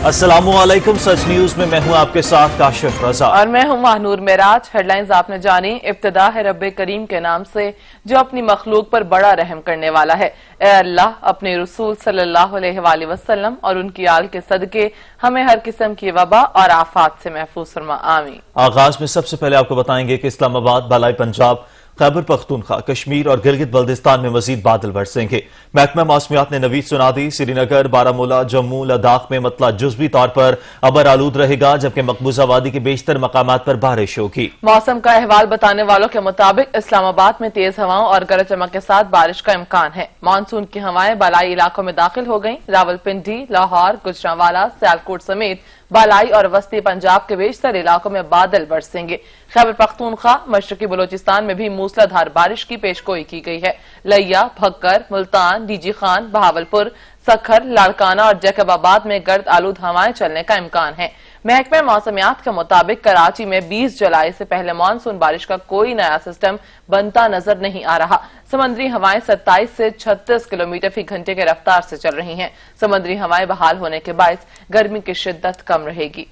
अस्सलामु अलैकुम। सच न्यूज में मैं हूं आपके साथ काशिफ रजा और मैं हूं महानूर मेराज। हेडलाइंस आपने जानी। इब्तिदा है रब्बे करीम के नाम से जो अपनी मखलूक पर बड़ा रहम करने वाला है। ए अल्लाह, अपने रसूल सल्लल्लाहु अलैहि वसल्लम और उनकी आल के सदके हमें हर किस्म की वबा और आफात से महफूज फरमा, आमीन। आगाज में सबसे पहले आपको बताएंगे कि इस्लामाबाद, बालाई पंजाब, खैबर पख्तूनख्वा, कश्मीर और गिलगित बल्दिस्तान में मजीद बादल बरसेंगे। महकमा मौसमियात ने नवीद सुना दी। श्रीनगर, बारामूला, जम्मू, लद्दाख में मतला जुज़वी तौर पर अबर आलूद रहेगा, जबकि मकबूजा वादी के बेशतर मकामात पर बारिश होगी। मौसम का अहवाल बताने वालों के मुताबिक इस्लामाबाद में तेज हवाओं और गरज चमक के साथ बारिश का इम्कान है। मानसून की हवाएं बालाई इलाकों में दाखिल हो गईं। रावलपिंडी, लाहौर, गुजरांवाला, सियालकोट समेत बालाई और वस्ती पंजाब के बेशतर इलाकों में बादल बरसेंगे। खैबर पख्तूनख्वा, मशरकी बलोचिस्तान में भी मूसलाधार बारिश की पेशगोई की गई है। लिया, भक्कर, मुल्तान, डीजी खान, बहावलपुर, सखर, लाड़काना और जैकबाबाद में गर्द आलूद हवाएं चलने का इम्कान है। महकमा मौसमियात के मुताबिक कराची में 20 जुलाई से पहले मानसून बारिश का कोई नया सिस्टम बनता नजर नहीं आ रहा। समुद्री हवाएं 27 से 36 किलोमीटर फी घंटे के रफ्तार से चल रही हैं। समुद्री हवाएं बहाल होने के बायस गर्मी की शिद्दत कम रहेगी।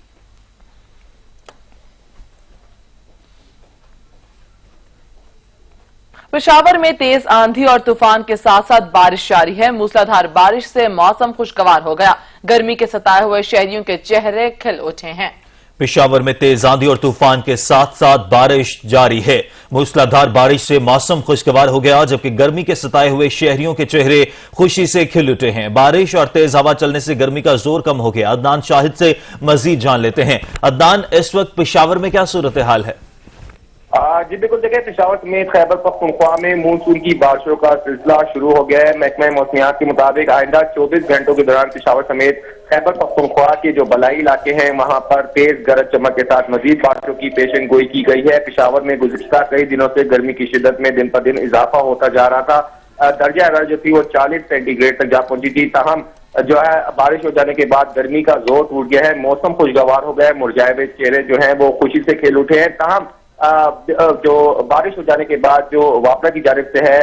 पेशावर में तेज आंधी और तूफान के साथ साथ बारिश जारी है। मूसलाधार बारिश से मौसम खुशगवार हो गया। गर्मी के सताए हुए शहरियों के चेहरे खिल उठे हैं। पेशावर में तेज आंधी और तूफान के साथ साथ बारिश जारी है। मूसलाधार बारिश से मौसम खुशगवार हो गया, जबकि गर्मी के सताए हुए शहरियों के चेहरे खुशी से खिल उठे हैं। बारिश और तेज हवा चलने से गर्मी का जोर कम हो गया। अदनान शाहिद से मजीद जान लेते हैं। अदनान, इस वक्त पेशावर में क्या सूरत हाल है? जी बिल्कुल, देखिए पेशावर समेत खैबर पख्तूनख्वा में मानसून की बारिशों का सिलसिला शुरू हो गया है। महकमा मौसमियात के मुताबिक आइंदा 24 घंटों के दौरान पेशावर समेत खैबर पख्तूनख्वा के जो बलाई इलाके हैं वहां पर तेज गरज चमक के साथ मजीद बारिशों की पेशन गोई की गई है। पेशावर में गुज़िश्ता कई दिनों से गर्मी की शिद्दत में दिन पर दिन इजाफा होता जा रहा था। दर्जा हरारत जो थी वो 40 सेंटीग्रेड तक जा पहुंची थी। ताहम जो है बारिश हो जाने के बाद गर्मी का जोर टूट गया है। मौसम खुशगवार हो गया है। मुरझाए हुए चेहरे जो है वो खुशी से खिल उठे हैं। ताहम जो बारिश हो जाने के बाद जो वापरा की जानिब से है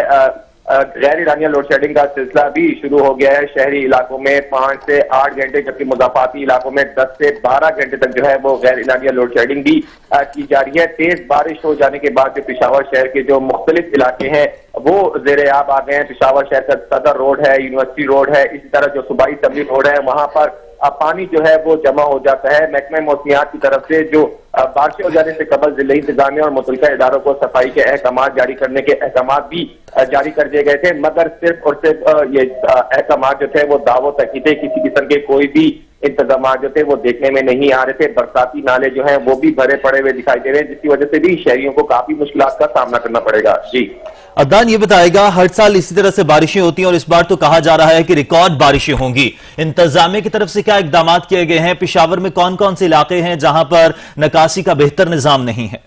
गैर ईरानिया लोड शेडिंग का सिलसिला भी शुरू हो गया है। शहरी इलाकों में 5 से 8 घंटे, जबकि मुज़ाफ़ाती इलाकों में 10 से 12 घंटे तक जो है वो गैर ईरानिया लोड शेडिंग भी की जा रही है। तेज बारिश हो जाने के बाद जो पेशावर शहर के जो मुख्तलिफ इलाके हैं वो ज़ेरे आब आ गए हैं। पेशावर शहर का सदर रोड है, यूनिवर्सिटी रोड है, इसी तरह जो सूबाई तबलीग रोड है वहां पर पानी जो है वो जमा हो जाता है। महकमा मौसमियात की तरफ से जो बारिश हो जाने से कबल जिला इंतजामिया और मुतल्लिका इदारों को सफाई के अहकाम जारी करने के अहकाम भी जारी कर दिए गए थे, मगर सिर्फ और सिर्फ ये अहकाम जो थे वो दावों तक ही थे। किसी किस्म के कोई भी इंतजाम जो थे वो देखने में नहीं आ रहे थे। बरसाती नाले जो हैं वो भी भरे पड़े हुए दिखाई दे रहे हैं, जिसकी वजह से भी शहरियों को काफी मुश्किलात का सामना करना पड़ेगा। जी अदनान, ये बताएगा, हर साल इसी तरह से बारिशें होती हैं और इस बार तो कहा जा रहा है कि रिकॉर्ड बारिशें होंगी। इंतजामिया की तरफ से क्या इकदाम किए गए हैं? पेशावर में कौन कौन से इलाके हैं जहां पर निकासी का बेहतर निजाम नहीं है?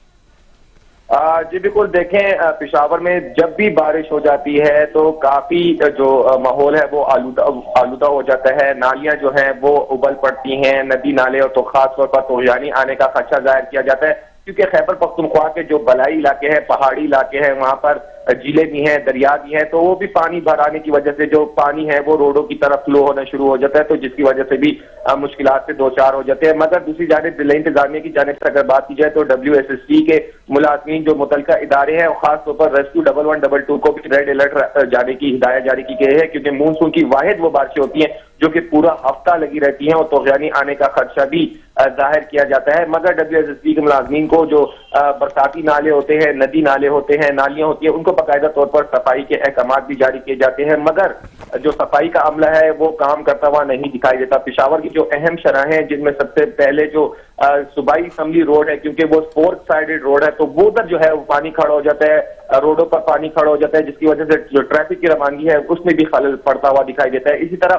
जी बिल्कुल, देखें पेशावर में जब भी बारिश हो जाती है तो काफी जो माहौल है वो आलूदा हो जाता है। नालियां जो हैं वो उबल पड़ती हैं। नदी नाले और तो खास तौर पर तूफानी आने का खदशा जाहिर किया जाता है, क्योंकि खैबर पख्तूनख्वा के जो बलाई इलाके हैं, पहाड़ी इलाके हैं, वहां पर झीलें भी हैं, दरिया भी हैं, तो वो भी पानी भर आने की वजह से जो पानी है वो रोडों की तरफ फ्लो होना शुरू हो जाता है, तो जिसकी वजह से भी मुश्किलात से दो चार हो जाते हैं। मगर दूसरी जानिब जिला इंतजामिया की जानिब से अगर बात की जाए तो WSST के मुलाजमीन जो मुतल्लिका इदारे हैं, खासतौर पर रेस्क्यू 1112 को भी रेड अलर्ट जाने की हिदायत जारी की गई है, क्योंकि मानसून की वाहिद वो बारिशें होती हैं जो कि पूरा हफ्ता लगी रहती हैं और तूफानी आने का खदशा भी जाहिर किया जाता है। मगर WSST के मुलाजमीन को जो बरसाती नाले होते हैं, नदी नाले होते हैं, नालियां होती हैं, उनको बाकायदा तौर पर सफाई के अहकाम भी जारी किए जाते हैं, मगर जो सफाई का अमला है वो काम करता हुआ नहीं दिखाई देता। पेशावर की जो अहम शरह हैं, जिनमें सबसे पहले जो सूबाई असम्बली रोड है, क्योंकि वो 4 साइडेड रोड है, तो वो उधर जो है वो पानी खड़ा हो जाता है, रोडों पर पानी खड़ा हो जाता है, जिसकी वजह से जो ट्रैफिक की रवानगी है उसमें भी खलल पड़ता हुआ दिखाई देता है। इसी तरह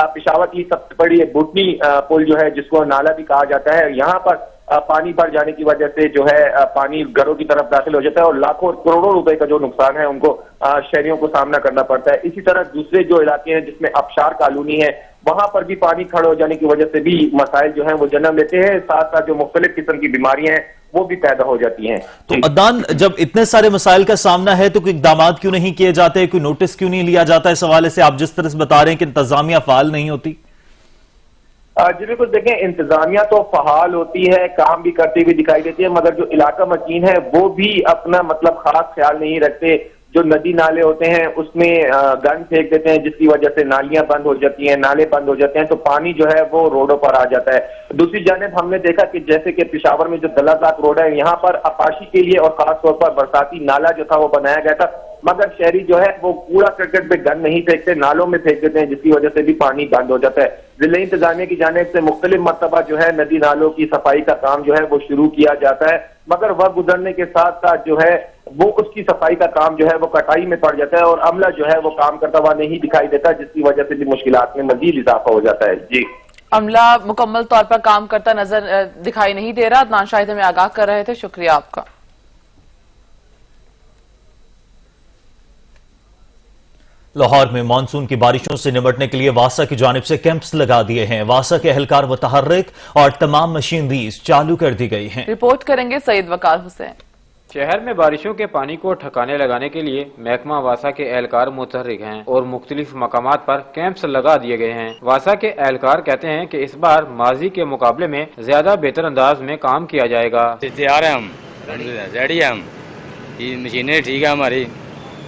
पेशावर की सबसे बड़ी बुटनी पुल जो है, जिसको नाला भी कहा जाता है, यहाँ पर पानी भर जाने की वजह से जो है पानी घरों की तरफ दाखिल हो जाता है और लाखों करोड़ों रुपए का जो नुकसान है उनको शहरियों को सामना करना पड़ता है। इसी तरह दूसरे जो इलाके हैं जिसमें आबशार कॉलोनी है, वहां पर भी पानी खड़ा हो जाने की वजह से भी मसाइल जो हैं वो जन्म लेते हैं, साथ साथ जो मुख्तलिफ किस्म की बीमारियां हैं वो भी पैदा हो जाती हैं। तो अदनान, जब इतने सारे मसाइल का सामना है तो कोई इकदाम क्यों नहीं किए जाते, कोई नोटिस क्यों नहीं लिया जाता? इस हवाले से आप जिस तरह से बता रहे हैं कि इंतजामिया फाल नहीं होती। جی بالکل دیکھیں، انتظامیہ تو فعال ہوتی ہے، کام بھی کرتی ہوئی دکھائی دیتی ہے، مگر جو علاقہ مکین ہے وہ بھی اپنا مطلب خاص خیال نہیں رکھتے. جو ندی نالے ہوتے ہیں اس میں گند پھینک دیتے ہیں، جس کی وجہ سے نالیاں بند ہو جاتی ہیں، نالے بند ہو جاتے ہیں، تو پانی جو ہے وہ روڈوں پر آ جاتا ہے. دوسری جانب ہم نے دیکھا کہ جیسے کہ پشاور میں جو دلہ طاق روڈ ہے، یہاں پر آبپاشی کے لیے اور خاص طور پر برساتی نالا جو تھا وہ بنایا گیا تھا، مگر شہری جو ہے وہ کوڑا کرکٹ پہ گند نہیں پھینکتے، نالوں میں پھینک دیتے ہیں، جس کی وجہ سے بھی پانی بند ہو جاتا ہے. ضلع انتظامیہ کی جانب سے مختلف مرتبہ جو ہے ندی نالوں کی صفائی کا کام جو ہے وہ شروع کیا جاتا ہے، مگر وقت گزرنے کے ساتھ ساتھ جو ہے وہ اس کی صفائی کا کام جو ہے وہ کٹائی میں پڑ جاتا ہے، اور عملہ جو ہے وہ کام کرتا ہوا نہیں دکھائی دیتا، جس کی وجہ سے بھی مشکلات میں مزید اضافہ ہو جاتا ہے. جی عملہ مکمل طور پر کام کرتا نظر دکھائی نہیں دے رہا. عدنان شاہد ہمیں آگاہ کر رہے تھے، شکریہ آپ کا. لاہور میں مانسون کی بارشوں سے نمٹنے کے لیے واسا کی جانب سے کیمپس لگا دیے ہیں. واسا کے اہلکار متحرک اور تمام مشینریز چالو کر دی گئی ہیں. رپورٹ کریں گے سعید وقار حسین. شہر میں بارشوں کے پانی کو ٹھکانے لگانے کے لیے محکمہ واسا کے اہلکار متحرک ہیں اور مختلف مقامات پر کیمپس لگا دیے گئے ہیں. واسا کے اہلکار کہتے ہیں کہ اس بار ماضی کے مقابلے میں زیادہ بہتر انداز میں کام کیا جائے گا. تیار ہیں ہم، ریڈی ہیں ہم، مشینیں ٹھیک ہے، ہماری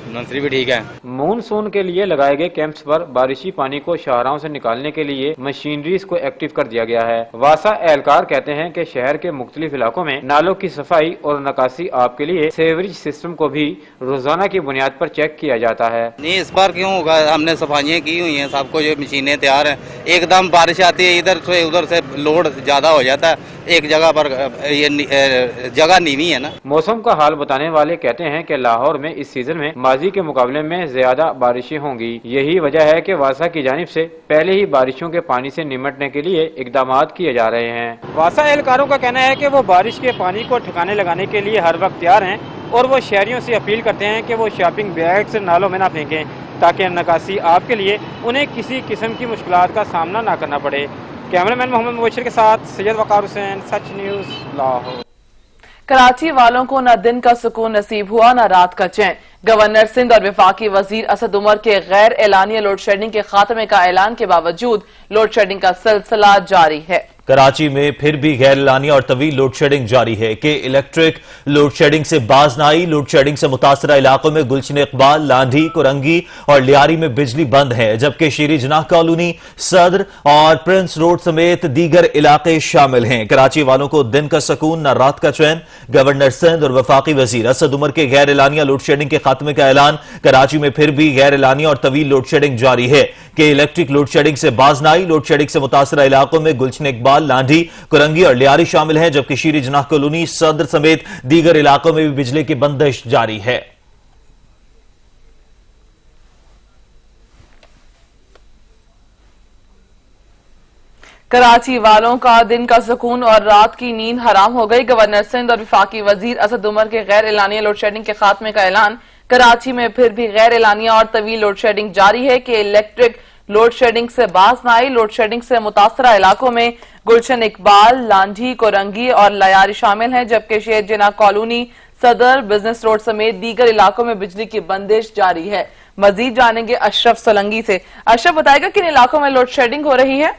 منصری بھی ٹھیک ہے. مونسون کے لیے لگائے گئے کیمپس پر بارشی پانی کو شاہراہوں سے نکالنے کے لیے مشینریز کو ایکٹیو کر دیا گیا ہے. واسا اہلکار کہتے ہیں کہ شہر کے مختلف علاقوں میں نالوں کی صفائی اور نکاسی آب کے لیے سیوریج سسٹم کو بھی روزانہ کی بنیاد پر چیک کیا جاتا ہے. نہیں اس بار کیوں ہوگا، ہم نے صفائیاں کی ہوئی ہیں، سب کو جو مشینیں تیار ہیں. ایک دم بارش آتی ہے، ادھر سے لوڈ زیادہ ہو جاتا ہے، ایک جگہ پر یہ جگہ نیوی ہے نا. موسم کا حال بتانے والے کہتے ہیں کہ لاہور میں اس سیزن میں ماضی کے مقابلے میں زیادہ بارشیں ہوں گی. یہی وجہ ہے کہ واسا کی جانب سے پہلے ہی بارشوں کے پانی سے نمٹنے کے لیے اقدامات کیے جا رہے ہیں. واسا اہلکاروں کا کہنا ہے کہ وہ بارش کے پانی کو ٹھکانے لگانے کے لیے ہر وقت تیار ہیں اور وہ شہریوں سے اپیل کرتے ہیں کہ وہ شاپنگ بیگز نالوں میں نہ پھینکیں تاکہ نکاسی آب کے لیے انہیں کسی قسم کی مشکلات کا سامنا نہ کرنا پڑے. کیمرامین محمد مبشر کے ساتھ سید وقار حسین، سچ نیوز، لاہور. کراچی والوں کو نہ دن کا سکون نصیب ہوا نہ رات کا چین. گورنر سندھ اور وفاقی وزیر اسد عمر کے غیر اعلانیہ لوڈ شیڈنگ کے خاتمے کا اعلان کے باوجود لوڈ شیڈنگ کا سلسلہ جاری ہے. کراچی میں پھر بھی غیر اعلانیہ اور طویل لوڈ شیڈنگ جاری ہے کہ الیکٹرک لوڈ شیڈنگ سے باز نہ آئی. لوڈ شیڈنگ سے متاثرہ علاقوں میں گلشن اقبال، لانڈھی، کرنگی اور لیاری میں بجلی بند ہے، جبکہ شیری جناح کالونی، صدر اور پرنس روڈ سمیت دیگر علاقے شامل ہیں. کراچی والوں کو دن کا سکون نہ رات کا چین. گورنر سندھ اور وفاقی وزیر اسد عمر کے غیر اعلانیہ لوڈ شیڈنگ کے خاتمے کا اعلان. کراچی میں پھر بھی غیر اعلانیہ اور طویل لوڈ شیڈنگ جاری ہے کہ الیکٹرک لوڈ شیڈنگ سے باز نہ آئی. لوڈ شیڈنگ سے متاثرہ علاقوں میں گلشن اقبال، لانڈھی، کرنگی اور لیاری شامل ہیں، جبکہ شیری جناح کالونی، صدر سمیت دیگر علاقوں میں بھی بجلی کی بندش جاری ہے. کراچی والوں کا دن کا سکون اور رات کی نیند حرام ہو گئی. گورنر سندھ اور وفاقی وزیر اسد عمر کے غیر اعلانیہ لوڈ شیڈنگ کے خاتمے کا اعلان. کراچی میں پھر بھی غیر اعلانیہ اور طویل لوڈ شیڈنگ جاری ہے کہ الیکٹرک لوڈ شیڈنگ سے باز نہ آئی. لوڈ شیڈنگ سے متاثرہ علاقوں میں گلشن اقبال، لانڈھی، کرنگی اور لیاری شامل ہیں، جبکہ شیر جناح کالونی، صدر، بزنس روڈ سمیت دیگر علاقوں میں بجلی کی بندش جاری ہے. مزید جانیں گے اشرف سولنگی سے. اشرف بتائے گا کن علاقوں میں لوڈ شیڈنگ ہو رہی ہے؟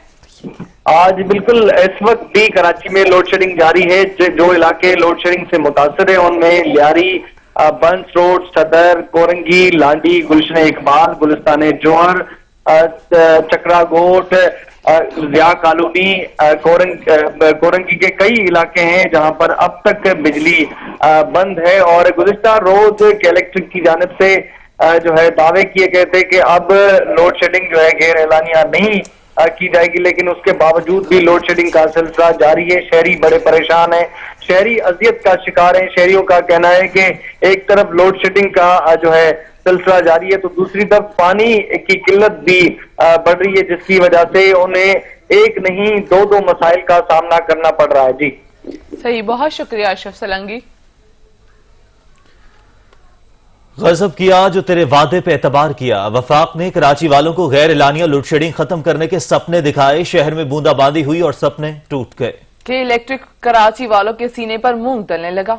آج بالکل اس وقت بھی کراچی میں لوڈ شیڈنگ جاری ہے. جو علاقے لوڈ شیڈنگ سے متاثر ہیں ان میں لیاری، بنس روڈ، صدر، کورنگی، لانڈی، گلشن اقبال، گلستان جوہر، چکرا گوٹ، ضیاء کالونی، کورنگی کے کئی علاقے ہیں جہاں پر اب تک بجلی بند ہے. اور گزشتہ روز کے الیکٹرک کی جانب سے جو ہے دعوے کیے گئے تھے کہ اب لوڈ شیڈنگ جو ہے غیر اعلانیہ نہیں کی جائے گی، لیکن اس کے باوجود بھی لوڈ شیڈنگ کا سلسلہ جاری ہے. شہری بڑے پریشان ہیں، شہری اذیت کا شکار ہیں. شہریوں کا کہنا ہے کہ ایک طرف لوڈ شیڈنگ کا جو ہے سلسلہ جاری ہے تو دوسری طرف پانی کی قلت بھی بڑھ رہی ہے، جس کی وجہ سے انہیں ایک نہیں دو مسائل کا سامنا کرنا پڑ رہا ہے. جی صحیح، بہت شکریہ اشرف سولنگی. غضب کیا جو تیرے وعدے پہ اعتبار کیا. وفاق نے کراچی والوں کو غیر اعلانیہ لوڈ شیڈنگ ختم کرنے کے سپنے دکھائے. شہر میں بوندا باندی ہوئی اور سپنے ٹوٹ گئے. کہ الیکٹرک کراچی والوں کے سینے پر مونگ تلنے لگا.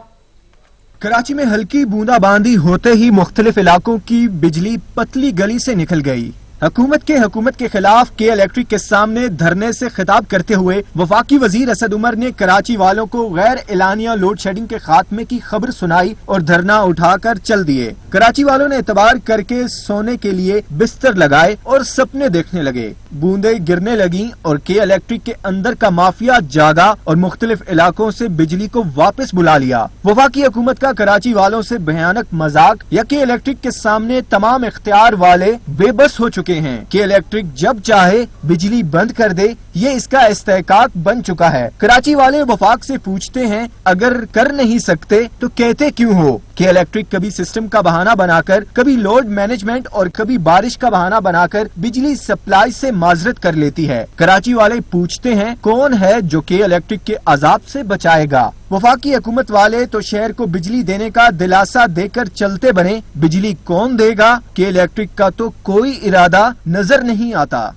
کراچی میں ہلکی بوندا باندی ہوتے ہی مختلف علاقوں کی بجلی پتلی گلی سے نکل گئی. हुकूमत के खिलाफ के इलेक्ट्रिक के सामने धरने से खिताब करते हुए वफाकी वजीर असद उमर ने कराची वालों को गैर एलानिया लोड शेडिंग के खात्मे की खबर सुनाई और धरना उठाकर चल दिए। कराची वालों ने एतबार करके सोने के लिए बिस्तर लगाए और सपने देखने लगे। बूंदें गिरने लगी और के इलेक्ट्रिक के अंदर का माफिया जागा और मुख्तलिफ इलाकों से बिजली को वापस बुला लिया। वफाकी हुकूमत का कराची वालों से भयानक मजाक या के इलेक्ट्रिक के सामने तमाम इख्तियार वाले बेबस हो चुके हैं। के इलेक्ट्रिक जब चाहे बिजली बंद कर दे, ये इसका इस्तेहकाक बन चुका है। कराची वाले वफाक से पूछते हैं अगर कर नहीं सकते तो कहते क्यों हो। के इलेक्ट्रिक कभी सिस्टम का बहाना बनाकर, कभी लोड मैनेजमेंट और कभी बारिश का बहाना बनाकर बिजली सप्लाई से माजरत कर लेती है। कराची वाले पूछते हैं कौन है जो के इलेक्ट्रिक के अजाब से बचाएगा। वफाकी हुकूमत वाले तो शहर को बिजली देने का दिलासा देकर चलते बने, बिजली कौन देगा। के इलेक्ट्रिक का तो कोई इरादा नजर नहीं आता।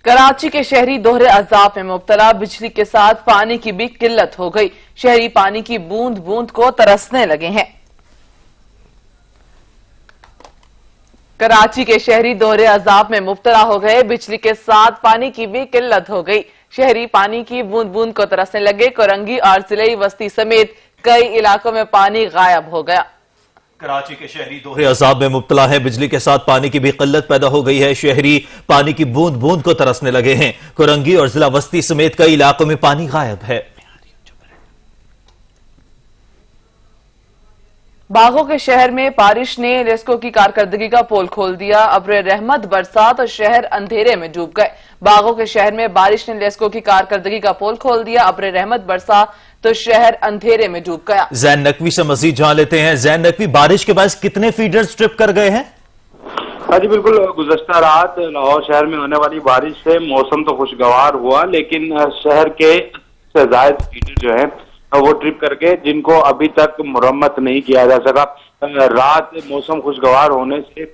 कराची के शहरी दोहरे अजाब में मुब्तला, बिजली के साथ पानी की भी किल्लत हो गई। शहरी पानी की बूंद बूंद को तरसने लगे हैं। कराची के शहरी दोहरे अजाब में मुब्तला हो गए, बिजली के साथ पानी की भी किल्लत हो गई। शहरी पानी की बूंद बूंद को तरसने लगे। कोरंगी और जिले बस्ती समेत कई इलाकों में पानी गायब हो गया। कराची के शहरी दोहरे अजाब में मुब्तला है, बिजली के साथ पानी की भी किल्लत पैदा हो गई है। शहरी पानी की बूंद बूंद को तरसने लगे हैं। कोरंगी और जिला बस्ती समेत कई इलाकों में पानी गायब है। बागों के शहर में बारिश ने लेस्को की कारकर्दगी का पोल खोल दिया। अब्र रहमत बरसात और शहर अंधेरे में डूब गए। बागों के शहर में बारिश ने लेस्को की कारकर्दगी का पोल खोल दिया। अब्र रहमत बरसात तो शहर अंधेरे में डूब गया। जैन नकवी से मजीद जान लेते हैं। जैन नकवी, बारिश के बाद कितने फीडर्स ट्रिप कर गए हैं? हाँ जी बिल्कुल, गुज़श्ता रात लाहौर शहर में होने वाली बारिश से मौसम तो खुशगवार हुआ, लेकिन शहर के से ज़ायद फीडर जो है वो ट्रिप करके जिनको अभी तक मुरम्मत नहीं किया जा सका। रात मौसम खुशगवार होने से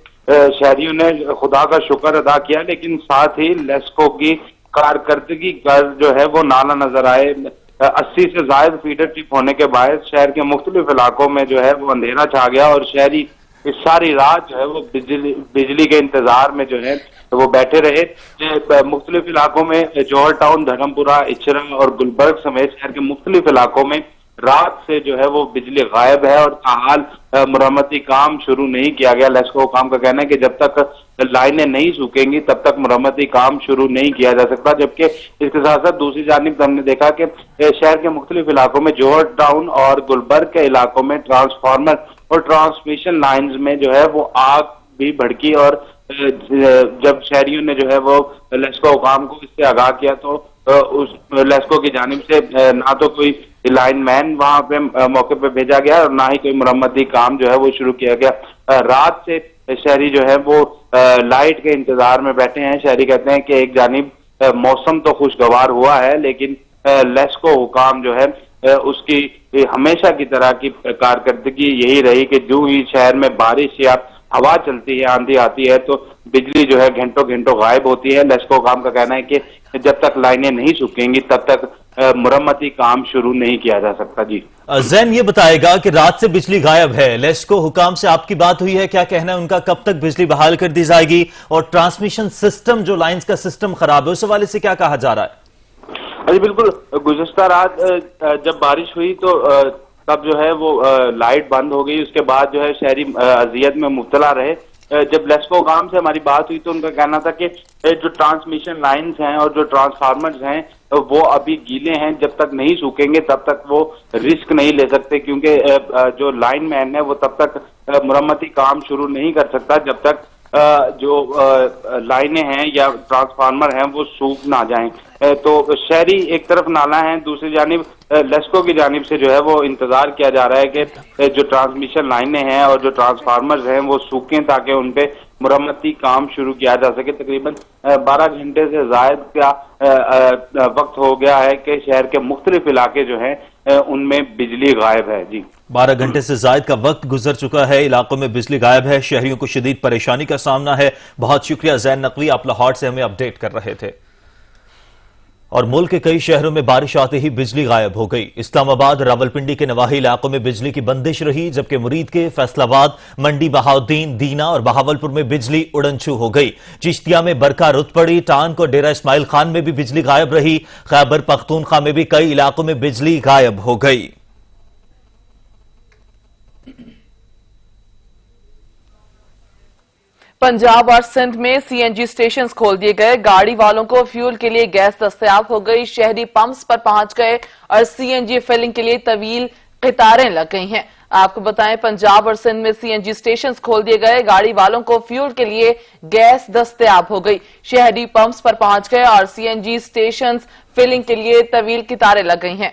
शहरियों ने खुदा का शुक्र अदा किया, लेकिन साथ ही लेस्को की कारकर्दगी का जो है वो नाला नजर आए। 80 से ज्यादा फीडर ट्रिप होने के बाद शहर के मुख्तलिफ इलाकों में जो है वो अंधेरा छा गया और शहरी इस सारी रात जो है वो बिजली के इंतजार में जो है वो बैठे रहे। मुख्तलिफ इलाकों में जौहर टाउन, धर्मपुरा, इचरा और गुलबर्ग समेत शहर के मुख्तलिफ इलाकों में रात से जो है वो बिजली गायब है और ताहाल मुरम्मती काम शुरू नहीं किया गया। लेस्को काम का कहना है कि जब तक लाइनें नहीं सूखेंगी तब तक मुरम्मती काम शुरू नहीं किया जा सकता। जबकि इसके साथ साथ दूसरी जानिब हमने देखा कि शहर के मुख्तलिफ इलाकों में जौहर टाउन और गुलबर्ग के इलाकों में ट्रांसफार्मर और ट्रांसमिशन लाइन्स में जो है वो आग भी भड़की और जब शहरियों ने जो है वो लेस्को काम को इससे आगाह किया तो उस लेस्को की जानिब से ना तो कोई लाइन मैन वहां पे मौके पे भेजा गया और ना ही कोई मुरम्मती काम जो है वो शुरू किया गया। रात से शहरी जो है वो लाइट के इंतजार में बैठे हैं। शहरी कहते हैं कि एक जानिब मौसम तो खुशगवार हुआ है, लेकिन लेस्को हुकाम जो है उसकी हमेशा की तरह की कारकर्दगी यही रही कि जो ही शहर में बारिश या हवा चलती है, आंधी आती है तो बिजली जो है घंटों घंटों गायब होती है। लेस्को काम का कहना है कि जब तक लाइनें नहीं सूखेंगी तब तक मुरम्मती काम शुरू नहीं किया जा सकता। जी जैन, ये बताएगा कि रात से बिजली गायब है, लेस्को हुकाम से आपकी बात हुई है, क्या कहना है उनका, कब तक बिजली बहाल कर दी जाएगी और ट्रांसमिशन सिस्टम जो लाइन्स का सिस्टम खराब है उस हवाले से क्या कहा जा रहा है? जी बिल्कुल, गुज़श्ता रात जब बारिश हुई तो तब जो है वो लाइट बंद हो गई। उसके बाद जो है शहरी अजियत में मुब्तला रहे। जब लेस्को काम से हमारी बात हुई तो उनका कहना था कि जो ट्रांसमिशन लाइन्स हैं और जो ट्रांसफार्मर्स हैं वो अभी गीले हैं, जब तक नहीं सूखेंगे तब तक वो रिस्क नहीं ले सकते, क्योंकि जो लाइन मैन है वो तब तक मुरम्मती काम शुरू नहीं कर सकता जब तक जो लाइनें हैं या ट्रांसफार्मर हैं वो सूख ना जाएं। तो शहरी एक तरफ नाला है, दूसरी जानिब लेस्को की जानिब से जो है वो इंतजार किया जा रहा है कि जो ट्रांसमिशन लाइनें हैं और जो ट्रांसफार्मर्स हैं वो सूखें ताकि उन पे मुरम्मती काम शुरू किया जा सके। तकरीबन 12 घंटे से ज़ायद का वक्त हो गया है कि शहर के मुख्तलिफ इलाके जो हैं उनमें बिजली गायब है। जी 12 घंटे से ज़ायद का वक्त गुजर चुका है, इलाकों में बिजली गायब है, शहरियों को शदीद परेशानी का सामना है। बहुत शुक्रिया जैन नकवी, आप लाहौर से हमें अपडेट कर रहे थे। اور ملک کے کئی شہروں میں بارش آتے ہی بجلی غائب ہو گئی۔ اسلام آباد، راولپنڈی کے نواحی علاقوں میں بجلی کی بندش رہی، جبکہ مرید کے، فیصل آباد، منڈی بہاؤدین، دینا اور بہاولپور میں بجلی اڑن چھو ہو گئی۔ چشتیہ میں برقع رت پڑی، ٹانک اور ڈیرہ اسماعیل خان میں بھی بجلی غائب رہی۔ خیبر پختونخوا میں بھی کئی علاقوں میں بجلی غائب ہو گئی۔ پنجاب اور سندھ میں سی این جی اسٹیشنز کھول دیے گئے، گاڑی والوں کو فیول کے لیے گیس دستیاب ہو گئی، شہری پمپس پر پہنچ گئے اور سی این جی فلنگ کے لیے طویل قطاریں لگ گئی ہیں۔ آپ کو بتائیں پنجاب اور سندھ میں سی این جی اسٹیشنز کھول دیے گئے، گاڑی والوں کو فیول کے لیے گیس دستیاب ہو گئی، شہری پمپس پر پہنچ گئے اور سی این جی اسٹیشنز فلنگ کے لیے طویل قطاریں لگ گئی ہیں۔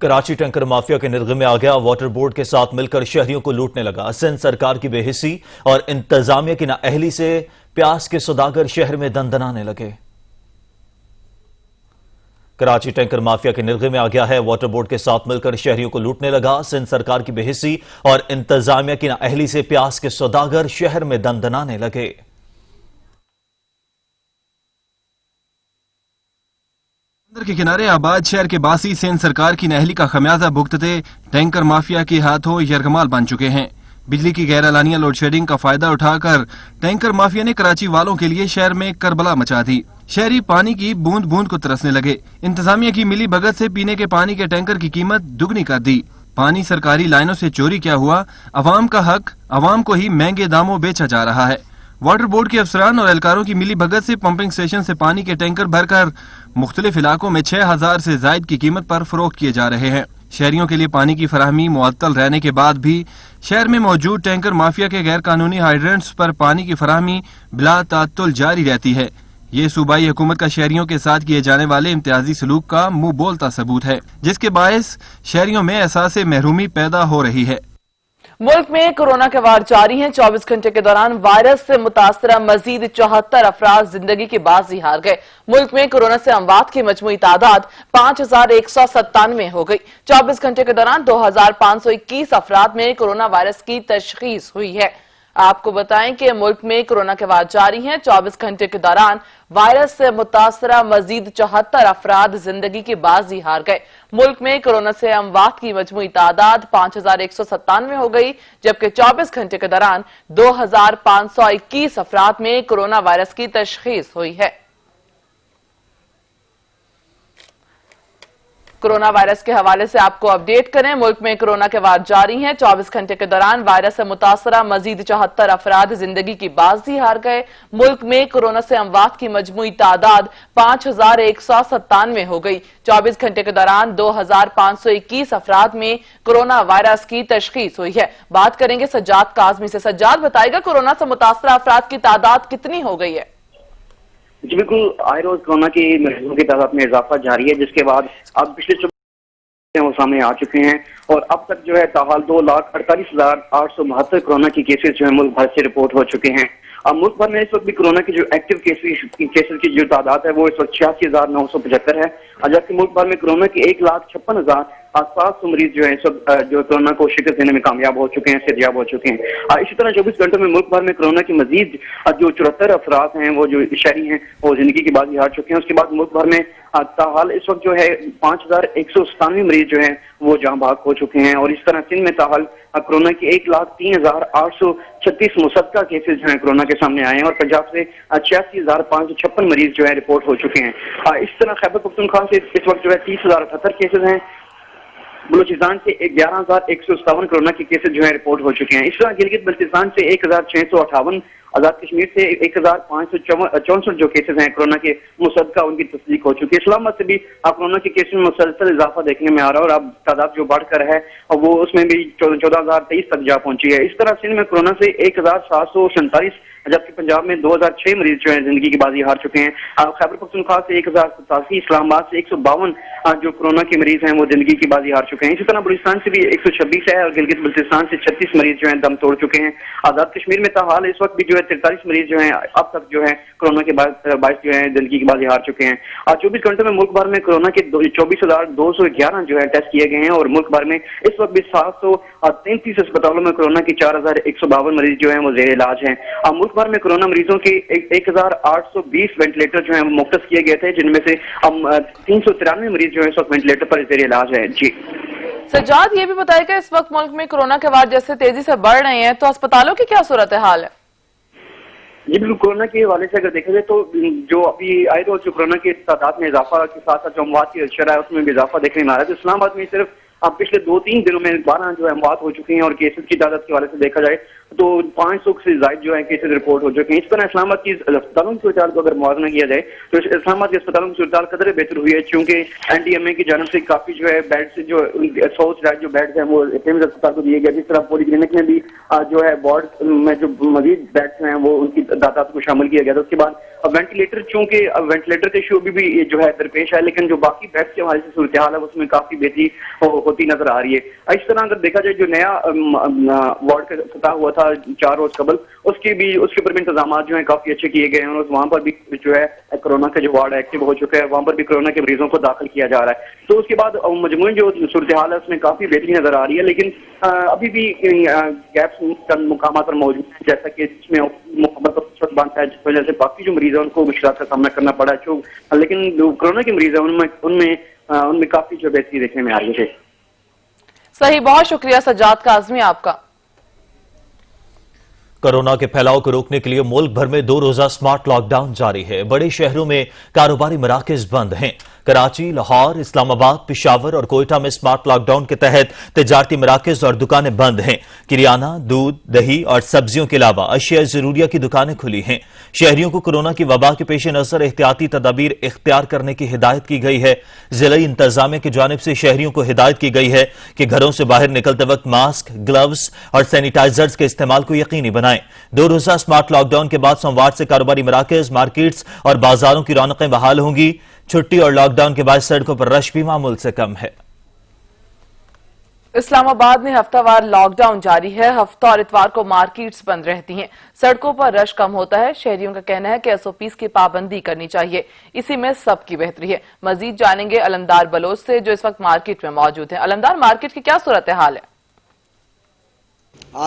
کراچی ٹینکر مافیا کے نرغے میں آ گیا، واٹر بورڈ کے ساتھ مل کر شہریوں کو لوٹنے لگا۔ سندھ سرکار کی بے حسی اور انتظامیہ کی نااہلی سے پیاس کے سوداگر شہر میں دندنانے لگے۔ کراچی ٹینکر مافیا کے نرغے میں آ گیا ہے، واٹر بورڈ کے ساتھ مل کر شہریوں کو لوٹنے لگا۔ سندھ سرکار کی بے حسی اور انتظامیہ کی نااہلی سے پیاس کے سوداگر شہر میں دندنانے لگے۔ سمندر کے کنارے آباد شہر کے باسی سندھ سرکار کی نااہلی کا خمیازہ بھگتتے ٹینکر مافیا کے ہاتھوں یرغمال بن چکے ہیں۔ بجلی کی غیر اعلانیہ لوڈ شیڈنگ کا فائدہ اٹھا کر ٹینکر مافیا نے کراچی والوں کے لیے شہر میں کربلا مچا دی۔ شہری پانی کی بوند بوند کو ترسنے لگے۔ انتظامیہ کی ملی بھگت سے پینے کے پانی کے ٹینکر کی قیمت دگنی کر دی۔ پانی سرکاری لائنوں سے چوری کیا ہوا، عوام کا حق عوام کو ہی مہنگے داموں بیچا جا رہا ہے۔ واٹر بورڈ کے افسران اور اہلکاروں کی ملی بھگت سے پمپنگ سٹیشن سے پانی کے ٹینکر بھر کر مختلف علاقوں میں 6000 سے زائد کی قیمت پر فروخت کیے جا رہے ہیں۔ شہریوں کے لیے پانی کی فراہمی معطل رہنے کے بعد بھی شہر میں موجود ٹینکر مافیا کے غیر قانونی ہائیڈرنٹس پر پانی کی فراہمی بلا تعطل جاری رہتی ہے۔ یہ صوبائی حکومت کا شہریوں کے ساتھ کیے جانے والے امتیازی سلوک کا منہ بولتا ثبوت ہے، جس کے باعث شہریوں میں احساس محرومی پیدا ہو رہی ہے۔ ملک میں کورونا کے وار جاری ہیں، 24 گھنٹے کے دوران وائرس سے متاثرہ مزید 74 افراد زندگی کی بازی ہار گئے۔ ملک میں کورونا سے اموات کی مجموعی تعداد 5197 ہو گئی۔ 24 گھنٹے کے دوران 2521 افراد میں کورونا وائرس کی تشخیص ہوئی ہے۔ آپ کو بتائیں کہ ملک میں کورونا کے وار جاری ہیں، 24 گھنٹے کے دوران وائرس سے متاثرہ مزید 74 افراد زندگی کی بازی ہار گئے۔ ملک میں کورونا سے اموات کی مجموعی تعداد 5197 ہو گئی، جبکہ 24 گھنٹے کے دوران 2521 افراد میں کورونا وائرس کی تشخیص ہوئی ہے۔ کورونا وائرس کے حوالے سے آپ کو اپڈیٹ کریں، ملک میں کورونا کے وار جاری ہیں، 24 گھنٹے کے دوران وائرس سے متاثرہ مزید 74 افراد زندگی کی بازی ہار گئے۔ ملک میں کورونا سے اموات کی مجموعی تعداد 5197 ہو گئی۔ 24 گھنٹے کے دوران 2521 افراد میں کورونا وائرس کی تشخیص ہوئی ہے۔ بات کریں گے سجاد کاظمی سے۔ سجاد بتائے گا کورونا سے متاثرہ افراد کی تعداد کتنی ہو گئی ہے؟ جی بالکل، آئے روز کورونا کی مریضوں کی تعداد میں اضافہ جاری ہے، جس کے بعد اب پچھلے 24 وہ سامنے آ چکے ہیں اور اب تک جو ہے تاحال 2,48,872 کورونا کی کیسز جو ہے ملک بھر سے رپورٹ ہو چکے ہیں۔ اب ملک بھر میں اس وقت بھی کورونا کی جو ایکٹیو کیسز کی جو تعداد ہے وہ اس وقت 86,975 ہے، جبکہ ملک بھر میں کورونا کی 1,56,700 مریض جو ہے اس وقت جو کورونا کو شکست دینے میں کامیاب ہو چکے ہیں، صحتیاب ہو چکے ہیں۔ اسی طرح 24 گھنٹوں میں ملک بھر میں کورونا کی مزید جو 74 افراد ہیں وہ جو شہری ہیں وہ زندگی کی بازی ہار چکے ہیں۔ اس کے بعد ملک بھر میں تاحال اس وقت جو ہے 5197 مریض جو ہیں وہ جہاں بھاگ ہو چکے ہیں، اور اس طرح سندھ میں تاحال کورونا کی 1,03,836 مصدقہ کیسز جو ہیں کورونا کے سامنے آئے ہیں، اور پنجاب سے 86,556 مریض جو ہے رپورٹ ہو چکے ہیں۔ اس طرح خیبر پختونخوا سے اس وقت جو ہے 30,078 کیسز ہیں، بلوچستان سے 11,157 کورونا کے کیسز جو ہے رپورٹ ہو چکے ہیں۔ اس طرح گلگت بلتستان سے 1,658، آزاد کشمیر سے 1,564 جو کیسز ہیں کورونا کے مصدقہ ان کی تصدیق ہو چکی ہے۔ اسلام آباد سے بھی کورونا کے کیسز میں مسلسل اضافہ دیکھنے میں آ رہا ہے، اور اب تعداد جو بڑھ کر ہے وہ اس میں بھی 14,023 تک جا پہنچی ہے۔ اس طرح سندھ میں کورونا سے 1,747، جبکہ پنجاب میں 2006 مریض جو ہیں زندگی کی بازی ہار چکے ہیں۔ خیبر پختونخوا سے 1,087، اسلام آباد سے 152 جو کورونا کے مریض ہیں وہ زندگی کی بازی ہار چکے ہیں۔ اسی طرح بلوچستان سے بھی 126 ہے، اور گلگت بلتستان سے 36 مریض جو ہیں دم توڑ چکے ہیں۔ آزاد کشمیر میں تاحال اس وقت بھی جو ہے 43 मरीज जो हैं अब तक जो है कोरोना के बायस जो है जिंदगी की बाजी हार चुके हैं। 24 घंटों में मुल्क भर में कोरोना के 24,211 जो है टेस्ट किए गए हैं और मुल्क भर में इस वक्त भी 733 अस्पतालों में कोरोना की 4,152 मरीज जो हैं वो जेर इलाज हैं। मुल्क भर में कोरोना मरीजों के 1,820 वेंटिलेटर जो हैं वो मुख्तस किए गए थे, जिनमें से 393 मरीज जो है इस वक्त वेंटिलेटर पर जेर इलाज है। जी सज्जाद, ये भी बताएगा इस वक्त मुल्क में कोरोना के वार जैसे तेजी से बढ़ रहे हैं तो अस्पतालों की क्या सूरत हाल है? जी बिल्कुल, कोरोना के हवाले से अगर देखा जाए तो जो अभी आए रोज जो कोरोना की तादाद में इजाफा के साथ साथ जो अमवात की शरह है उसमें भी इजाफा देखने में आ रहा है। तो इस्लामाबाद में सिर्फ अब पिछले 2-3 दिनों में 12 जो है अमवात हो चुकी हैं और केसेस की तादाद के हवाले से देखा जाए तो 500 से ज्यादा जो है केसेस रिपोर्ट हो चुके हैं। इस तरह इस्लामाबाद की अस्पतालों की सूरत को अगर मुआवजा किया जाए तो इस्लामाबाद के अस्पतालों की सूरत कदर बेहतर हुई है, क्योंकि NDMA की जानब से काफी जो है बेड से जो 100 से जो बेड्स हैं वो एम्स अस्पताल को दिए गए। जिस तरह पॉली क्लिनिक में भी जो है वार्ड में जो मजीद बेड्स हैं वो उनकी तादाद को शामिल किया गया था। उसके बाद वेंटिलेटर, चूंकि वेंटिलेटर के इशू भी जो है दरपेश है, लेकिन जो बाकी बेड्स के हवाले से सूरत हाल है उसमें काफी बेहतरी होती नजर आ रही है। इस तरह अगर देखा जाए जो नया वार्ड का फतह हुआ था 4 रोज कबल, उसके ऊपर भी इंतजाम जो है काफी अच्छे किए गए हैं और वहां पर भी जो है कोरोना का जो वार्ड एक्टिव हो चुका है, वहां पर भी कोरोना के मरीजों को दाखिल किया जा रहा है। तो उसके बाद मजमून जो सूरत हाल है उसमें काफी बेहतरी नजर आ रही है, लेकिन अभी भी गैप्स मुकाम पर मौजूद है, जैसा कि इसमें मुकम्मल बंद है, जिस वजह से बाकी जो मरीज है उनको मुश्किलात का सामना करना पड़ा है। लेकिन जो कोरोना के मरीज है उनमें काफी जो बेहतरी देखने में आ रही है। सही, बहुत शुक्रिया सज्जाद काज़मी आपका। कोरोना के फैलाव को रोकने के लिए मुल्क भर में 2 रोजा स्मार्ट लॉकडाउन जारी है। बड़े शहरों में कारोबारी मराकज बंद हैं। कराची, लाहौर, इस्लामाबाद, पिशावर और कोयटा में स्मार्ट लॉकडाउन के तहत तिजारती मराकज और दुकानें बंद हैं। किरियाना, दूध, दही और सब्जियों के अलावा अशिया जरूरिया की दुकानें खुली हैं। शहरियों को कोरोना की वबा के पेश नजर एहतियाती तदाबीर इख्तियार करने की हिदायत की गई है। जिला इंतजामिया की जानिब से शहरियों को हिदायत की गई है कि घरों से बाहर निकलते वक्त मास्क, ग्लव्स और सैनिटाइजर्स के इस्तेमाल को यकीनी बनाएं। 2 रोजा स्मार्ट लॉकडाउन के बाद सोमवार से कारोबारी मराकज, मार्केट्स और बाजारों की रौनकें बहाल होंगी। छुट्टी और लॉकडाउन के बाद सड़कों पर रश भी मामूल से कम है। इस्लामाबाद में हफ्तावार लॉकडाउन जारी है। हफ्ता और इतवार को मार्केट्स बंद रहती हैं, सड़कों पर रश कम होता है। शहरियों का कहना है कि SOPs की पाबंदी करनी चाहिए, इसी में सबकी बेहतरी है। मजीद जानेंगे अलमदार बलोच से जो इस वक्त मार्केट में मौजूद है। अलमदार, मार्केट की क्या सूरत हाल है?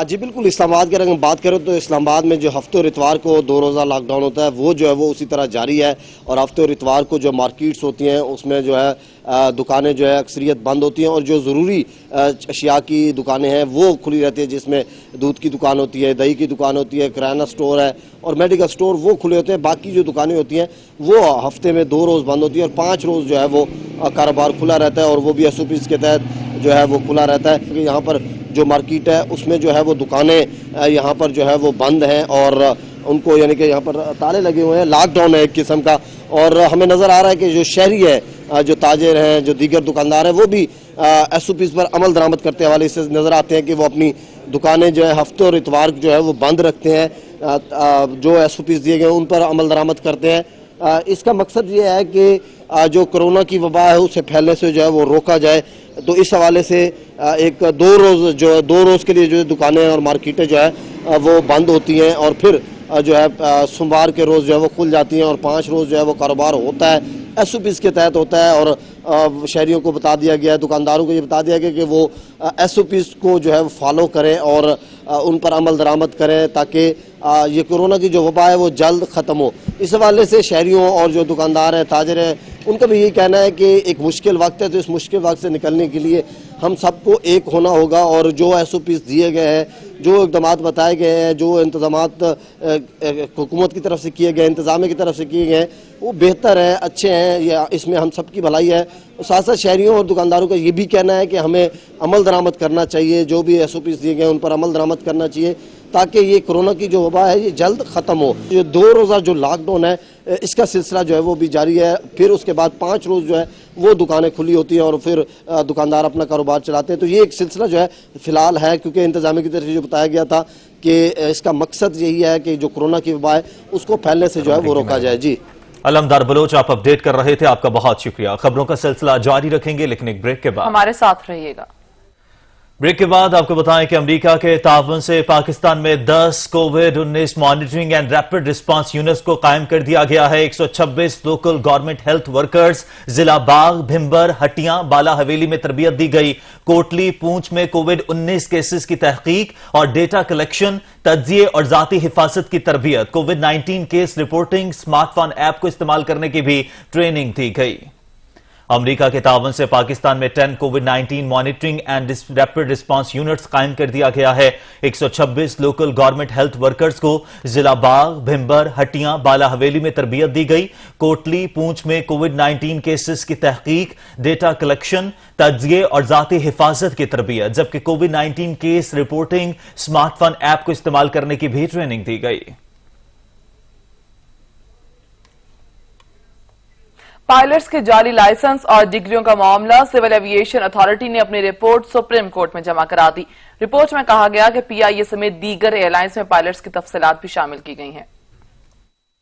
जी बिल्कुल, इस्लामाबाद की अगर हम बात करें तो इस्लामाबाद में जो हफ्ते और इतवार को 2 रोज़ा लॉकडाउन होता है वो जो है वो उसी तरह जारी है। और हफ्ते और इतवार को जो मार्केट्स होती हैं उसमें जो है दुकानें जो है अक्सरियत बंद होती हैं और जो ज़रूरी अशिया की दुकानें हैं वो खुली रहती है, जिसमें दूध की दुकान होती है, दही की दुकान होती है, किराना स्टोर है और मेडिकल स्टोर वो खुले होते हैं। बाकी जो दुकानें होती हैं वो हफ्ते में 2 रोज़ बंद होती है और 5 रोज़ जो है वो कारोबार खुला रहता है और वो भी SOPs के तहत जो है वो खुला रहता है। क्योंकि यहाँ पर जो मार्केट है उसमें जो है वो दुकानें यहाँ पर जो है वो बंद हैं और उनको यानी कि यहाँ पर ताले लगे हुए हैं। लॉकडाउन है एक किस्म का और हमें नज़र आ रहा है कि जो शहरी है, जो ताजिर हैं, जो दीगर दुकानदार हैं वो भी SOPs पर अमल दरामद करते हवाले से नज़र आते हैं कि वो अपनी दुकानें जो है हफ्ते और इतवार जो है वो बंद रखते हैं। जो SOPs दिए गए उन पर अमल दरामद करते हैं। इसका मकसद ये है कि जो कोरोना की वबा है उसे फैलने से जो है वो रोका जाए। तो इस हवाले से एक 2 रोज़ के लिए जो दुकानें और मार्केटें जो है वो बंद होती हैं और फिर जो है सोमवार के रोज़ जो है वो खुल जाती हैं और 5 रोज़ जो है वो कारोबार होता है, SOPs के तहत होता है। और शहरियों को बता दिया गया है, दुकानदारों को ये बता दिया गया कि वो SOPs को जो है फॉलो करें और उन पर अमल दरामद करें ताकि ये कोरोना की जो वबा है वो जल्द ख़त्म हो। इस हवाले से शहरियों और जो दुकानदार हैं, ताजिर हैं, उनका भी यही कहना है कि एक मुश्किल वक्त है, तो इस मुश्किल वक्त से निकलने के लिए हम सबको एक होना होगा और जो SOPs दिए गए हैं, जो इक़दामात बताए गए हैं, जो इंतज़ामात हुकूमत की तरफ से किए गए, इंतज़ामिया की तरफ से किए गए हैं, वो बेहतर हैं, अच्छे हैं, या इसमें हम सबकी भलाई है। साथ साथ शहरियों और दुकानदारों का ये भी कहना है कि हमें अमल दरामद करना चाहिए, जो भी SOPs दिए गए उन पर अमल दरामद करना चाहिए ताकि ये कोरोना की जो वबा है ये जल्द ख़त्म हो। ये 2 रोज़ा जो लॉकडाउन है इसका सिलसिला जो है वो भी जारी है। फिर उसके बाद 5 रोज़ जो है वो दुकानें खुली होती हैं और फिर दुकानदार अपना कारोबार चलाते हैं। तो ये एक सिलसिला जो है फ़िलहाल है, क्योंकि इंतज़ामिया की तरफ से जो बताया गया था कि इसका मकसद यही है कि जो कोरोना की वबा है उसको फैलने से जो है वो रोका जाए। जी अलमदार बलोच, आप अपडेट कर रहे थे, आपका बहुत शुक्रिया। खबरों का सिलसिला जारी रखेंगे लेकिन एक ब्रेक के बाद हमारे साथ रहिएगा। ब्रेक के बाद आपको बताएं कि अमेरिका के ताउन से पाकिस्तान में 10 कोविड-19 monitoring and rapid response units को कायम कर दिया गया है। 126 लोकल गवर्नमेंट हेल्थ वर्कर्स जिला बाग, भिंबर, हटियां, बाला हवेली में तरबियत दी गई। कोटली, पूंछ में कोविड-19 केसेस की तहकीक और डेटा कलेक्शन, तज्जिए और जाती हिफाजत की तरबियत। कोविड-19 केस रिपोर्टिंग स्मार्टफोन ऐप को इस्तेमाल करने की भी ट्रेनिंग दी गई। अमेरिका के तावन से पाकिस्तान में 10 कोविड-19 monitoring and rapid response units कायम कर दिया गया है। 126 लोकल गवर्नमेंट हेल्थ वर्कर्स को जिला बाग, भिंबर, हटियां, बाला हवेली में तरबियत दी गई। कोटली, पूंछ में कोविड-19 केसेस की तहकीक, डेटा कलेक्शन, तज्जिए और जाती हिफाजत की तरबियत, जबकि कोविड-19 केस रिपोर्टिंग स्मार्टफोन ऐप को इस्तेमाल करने की भी ट्रेनिंग दी गई। पायलट्स के जाली लाइसेंस और डिग्रियों का मामला सिविल एविएशन अथॉरिटी ने अपनी रिपोर्ट सुप्रीम कोर्ट में जमा करा दी। रिपोर्ट में कहा गया कि पीआईए समेत दीगर एयरलाइंस में पायलट्स की तफसीलात भी शामिल की गई हैं।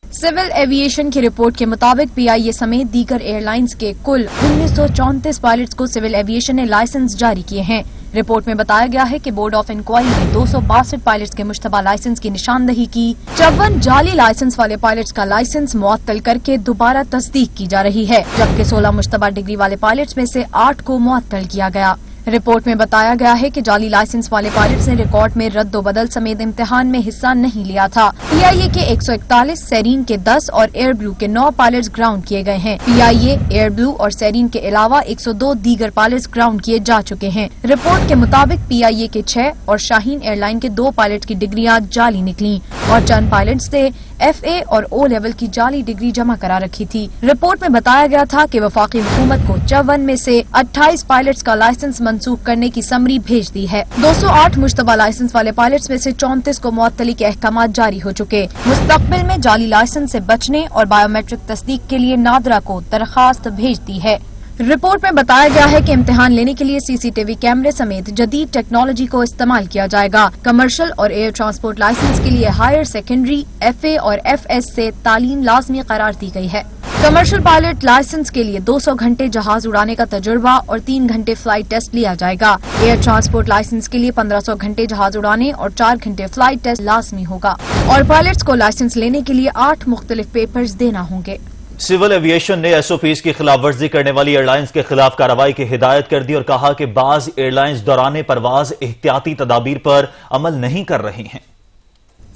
सिविल एविएशन की रिपोर्ट के मुताबिक पीआईए समेत दीगर एयरलाइंस के कुल 1934 पायलट्स को सिविल एविएशन ने लाइसेंस जारी किए हैं। रिपोर्ट में बताया गया है कि बोर्ड ऑफ इंक्वायरी ने 262 पायलट्स के मुश्तबा लाइसेंस की निशानदही की। 54 जाली लाइसेंस वाले पायलट्स का लाइसेंस मुअत्तल करके दोबारा तस्दीक की जा रही है, जबकि 16 मुश्तबा डिग्री वाले पायलट्स में से 8 को मुअत्तल किया गया। रिपोर्ट में बताया गया है कि जाली लाइसेंस वाले पायलट्स ने रिकॉर्ड में रद्द बदल समेत इम्तिहान में हिस्सा नहीं लिया था। पीआईए के 141, सेरीन के 10 और एयर ब्लू के 9 पायलट्स ग्राउंड किए गए हैं। पीआईए, एयर ब्लू और सेरीन के अलावा 102 दीगर पायलट्स ग्राउंड किए जा चुके हैं। रिपोर्ट के मुताबिक पीआईए के 6 और शाहीन एयरलाइन के 2 पायलट्स की डिग्रियां जाली निकली और चंद पायलट्स ने FA और O लेवल की जाली डिग्री जमा करा रखी थी। रिपोर्ट में बताया गया था कि वफाकी हुकूमत को 54 में से 28 पायलट्स का लाइसेंस मंसूख करने की समरी भेज दी है। 208 मुश्तबा लाइसेंस वाले पायलट्स में से 34 को मुअत्तली के अहकामात जारी हो चुके। मुस्तकबिल में जाली लाइसेंस से बचने और बायोमेट्रिक तस्दीक के लिए नादरा को दरखास्त भेज दी है। रिपोर्ट में बताया गया है कि इम्तिहान लेने के लिए CCTV कैमरे समेत जदीद टेक्नोलॉजी को इस्तेमाल किया जाएगा। कमर्शियल और एयर ट्रांसपोर्ट लाइसेंस के लिए हायर सेकेंडरी, FA और FS से तालीम लाजमी करार दी गई है। कमर्शियल पायलट लाइसेंस के लिए 200 घंटे जहाज उड़ाने का तजुर्बा और 3 घंटे फ्लाइट टेस्ट लिया जाएगा। एयर ट्रांसपोर्ट लाइसेंस के लिए 1500 घंटे जहाज उड़ाने और 4 घंटे फ्लाइट टेस्ट लाजमी होगा और पायलट्स को लाइसेंस लेने के लिए 8 मुख्तलिफ पेपर्स देना होंगे। सिविल एविएशन ने SOPs की खिलाफ वर्जी करने वाली एयरलाइंस के खिलाफ कार्रवाई की हिदायत कर दी और कहा कि बाज एयरलाइंस दौरान परवाज एहतियाती तदाबीर पर अमल नहीं कर रही हैं।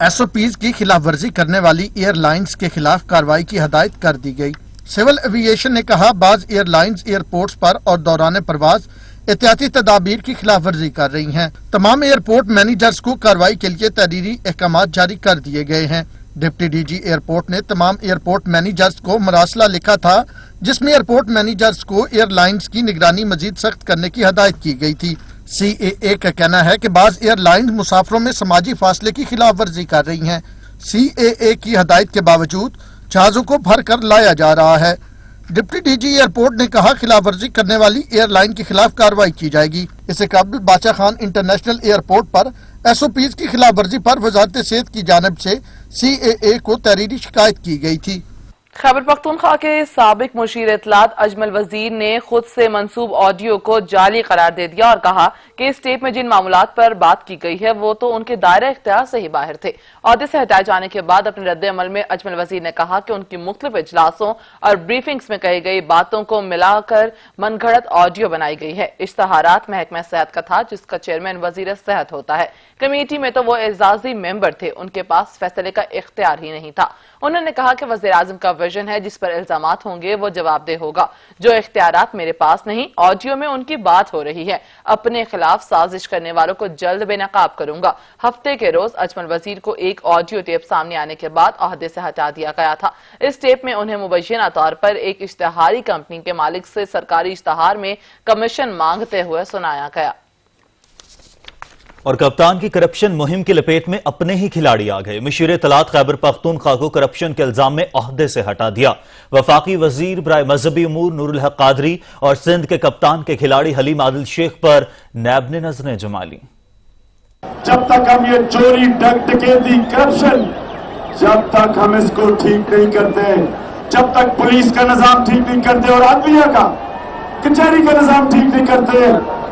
SOPs की खिलाफ वर्जी करने वाली एयरलाइंस के खिलाफ कार्रवाई की हिदायत कर दी गई। सिविल एविएशन ने कहा बाज एयरलाइंस एयरपोर्ट्स पर और दौरान परवाज एहतियाती तदाबीर की खिलाफ वर्जी कर रही हैं। तमाम एयरपोर्ट मैनेजर्स को कार्रवाई के लिए तहरीरी अहकाम जारी कर दिए गए हैं। डिप्टी DG एयरपोर्ट ने तमाम एयरपोर्ट मैनेजर्स को मरासला लिखा था, जिसमें एयरपोर्ट मैनेजर्स को एयरलाइंस की निगरानी मजीद सख्त करने की हदायत की गई थी। CAA का कहना है कि बाज एयरलाइंस मुसाफिरों में समाजी फासले की खिलाफ वर्जी कर रही हैं। CAA की हदायत के बावजूद जहाजों को भर कर लाया जा रहा है। डिप्टी DG एयरपोर्ट ने कहा खिलाफ वर्जी करने वाली एयरलाइन के खिलाफ कार्रवाई की जाएगी। इससे कबल बादशाह खान इंटरनेशनल एयरपोर्ट पर SOPs की खिलाफ वर्जी पर वजारत सेहत की जानिब से CAA को तहरीरी शिकायत की गई थी। खैबर पख्तूनख्वा के साबिक मुशीर इत्तलात अजमल वजीर ने खुद से मंसूब ऑडियो को जाली करार दे दिया और कहा कि इस टेप में जिन मामलात पर बात की गई है वो तो उनके दायरा इख्तियार से ही बाहर थे। ओहदे से हटाए जाने के बाद अपने रद्द अमल में अजमल वजीर ने कहा कि उनकी मुख्तलिफ इजलासों और ब्रीफिंग्स में कही गई बातों को मिलाकर मनगढ़ंत ऑडियो बनाई गई है। इश्तहारात महकमा सेहत का था, जिसका चेयरमैन वजीर सेहत होता है। कमेटी में तो वो एजाजी मेंबर थे, उनके पास फैसले का इख्तियार ही नहीं था। उन्होंने कहा कि वज़ीर आज़म का विजन है, जिस पर इल्जामात होंगे वो जवाबदेह होगा। जो इख्तियारात मेरे पास नहीं, ऑडियो में उनकी बात हो रही है। अपने खिलाफ साजिश करने वालों को जल्द बेनकाब करूंगा। हफ्ते के रोज अजमल वजीर को एक ऑडियो टेप सामने आने के बाद ओहदे से हटा दिया गया था। इस टेप में उन्हें मुबैयना तौर पर एक इश्तहारी कंपनी के मालिक से सरकारी इश्तहार में कमीशन मांगते हुए सुनाया गया। और कप्तान की करप्शन मुहिम की लपेट में अपने ही खिलाड़ी आ गए। मुशीर इत्तलात खैबर पख्तूनख्वा को करप्शन के इल्जाम में ओहदे से हटा दिया। वफाकी वजीर बराए मजहबी उमूर नूरुल हक कादरी और सिंध के कप्तान के खिलाड़ी हलीम आदिल शेख पर नैब ने नजरें जमा ली। जब तक हम ये चोरी, डकैती, करप्शन, जब तक हम इसको ठीक नहीं करते, जब तक पुलिस का निजाम ठीक नहीं करते और आदमिया का कचहरी का निजाम ठीक नहीं करते,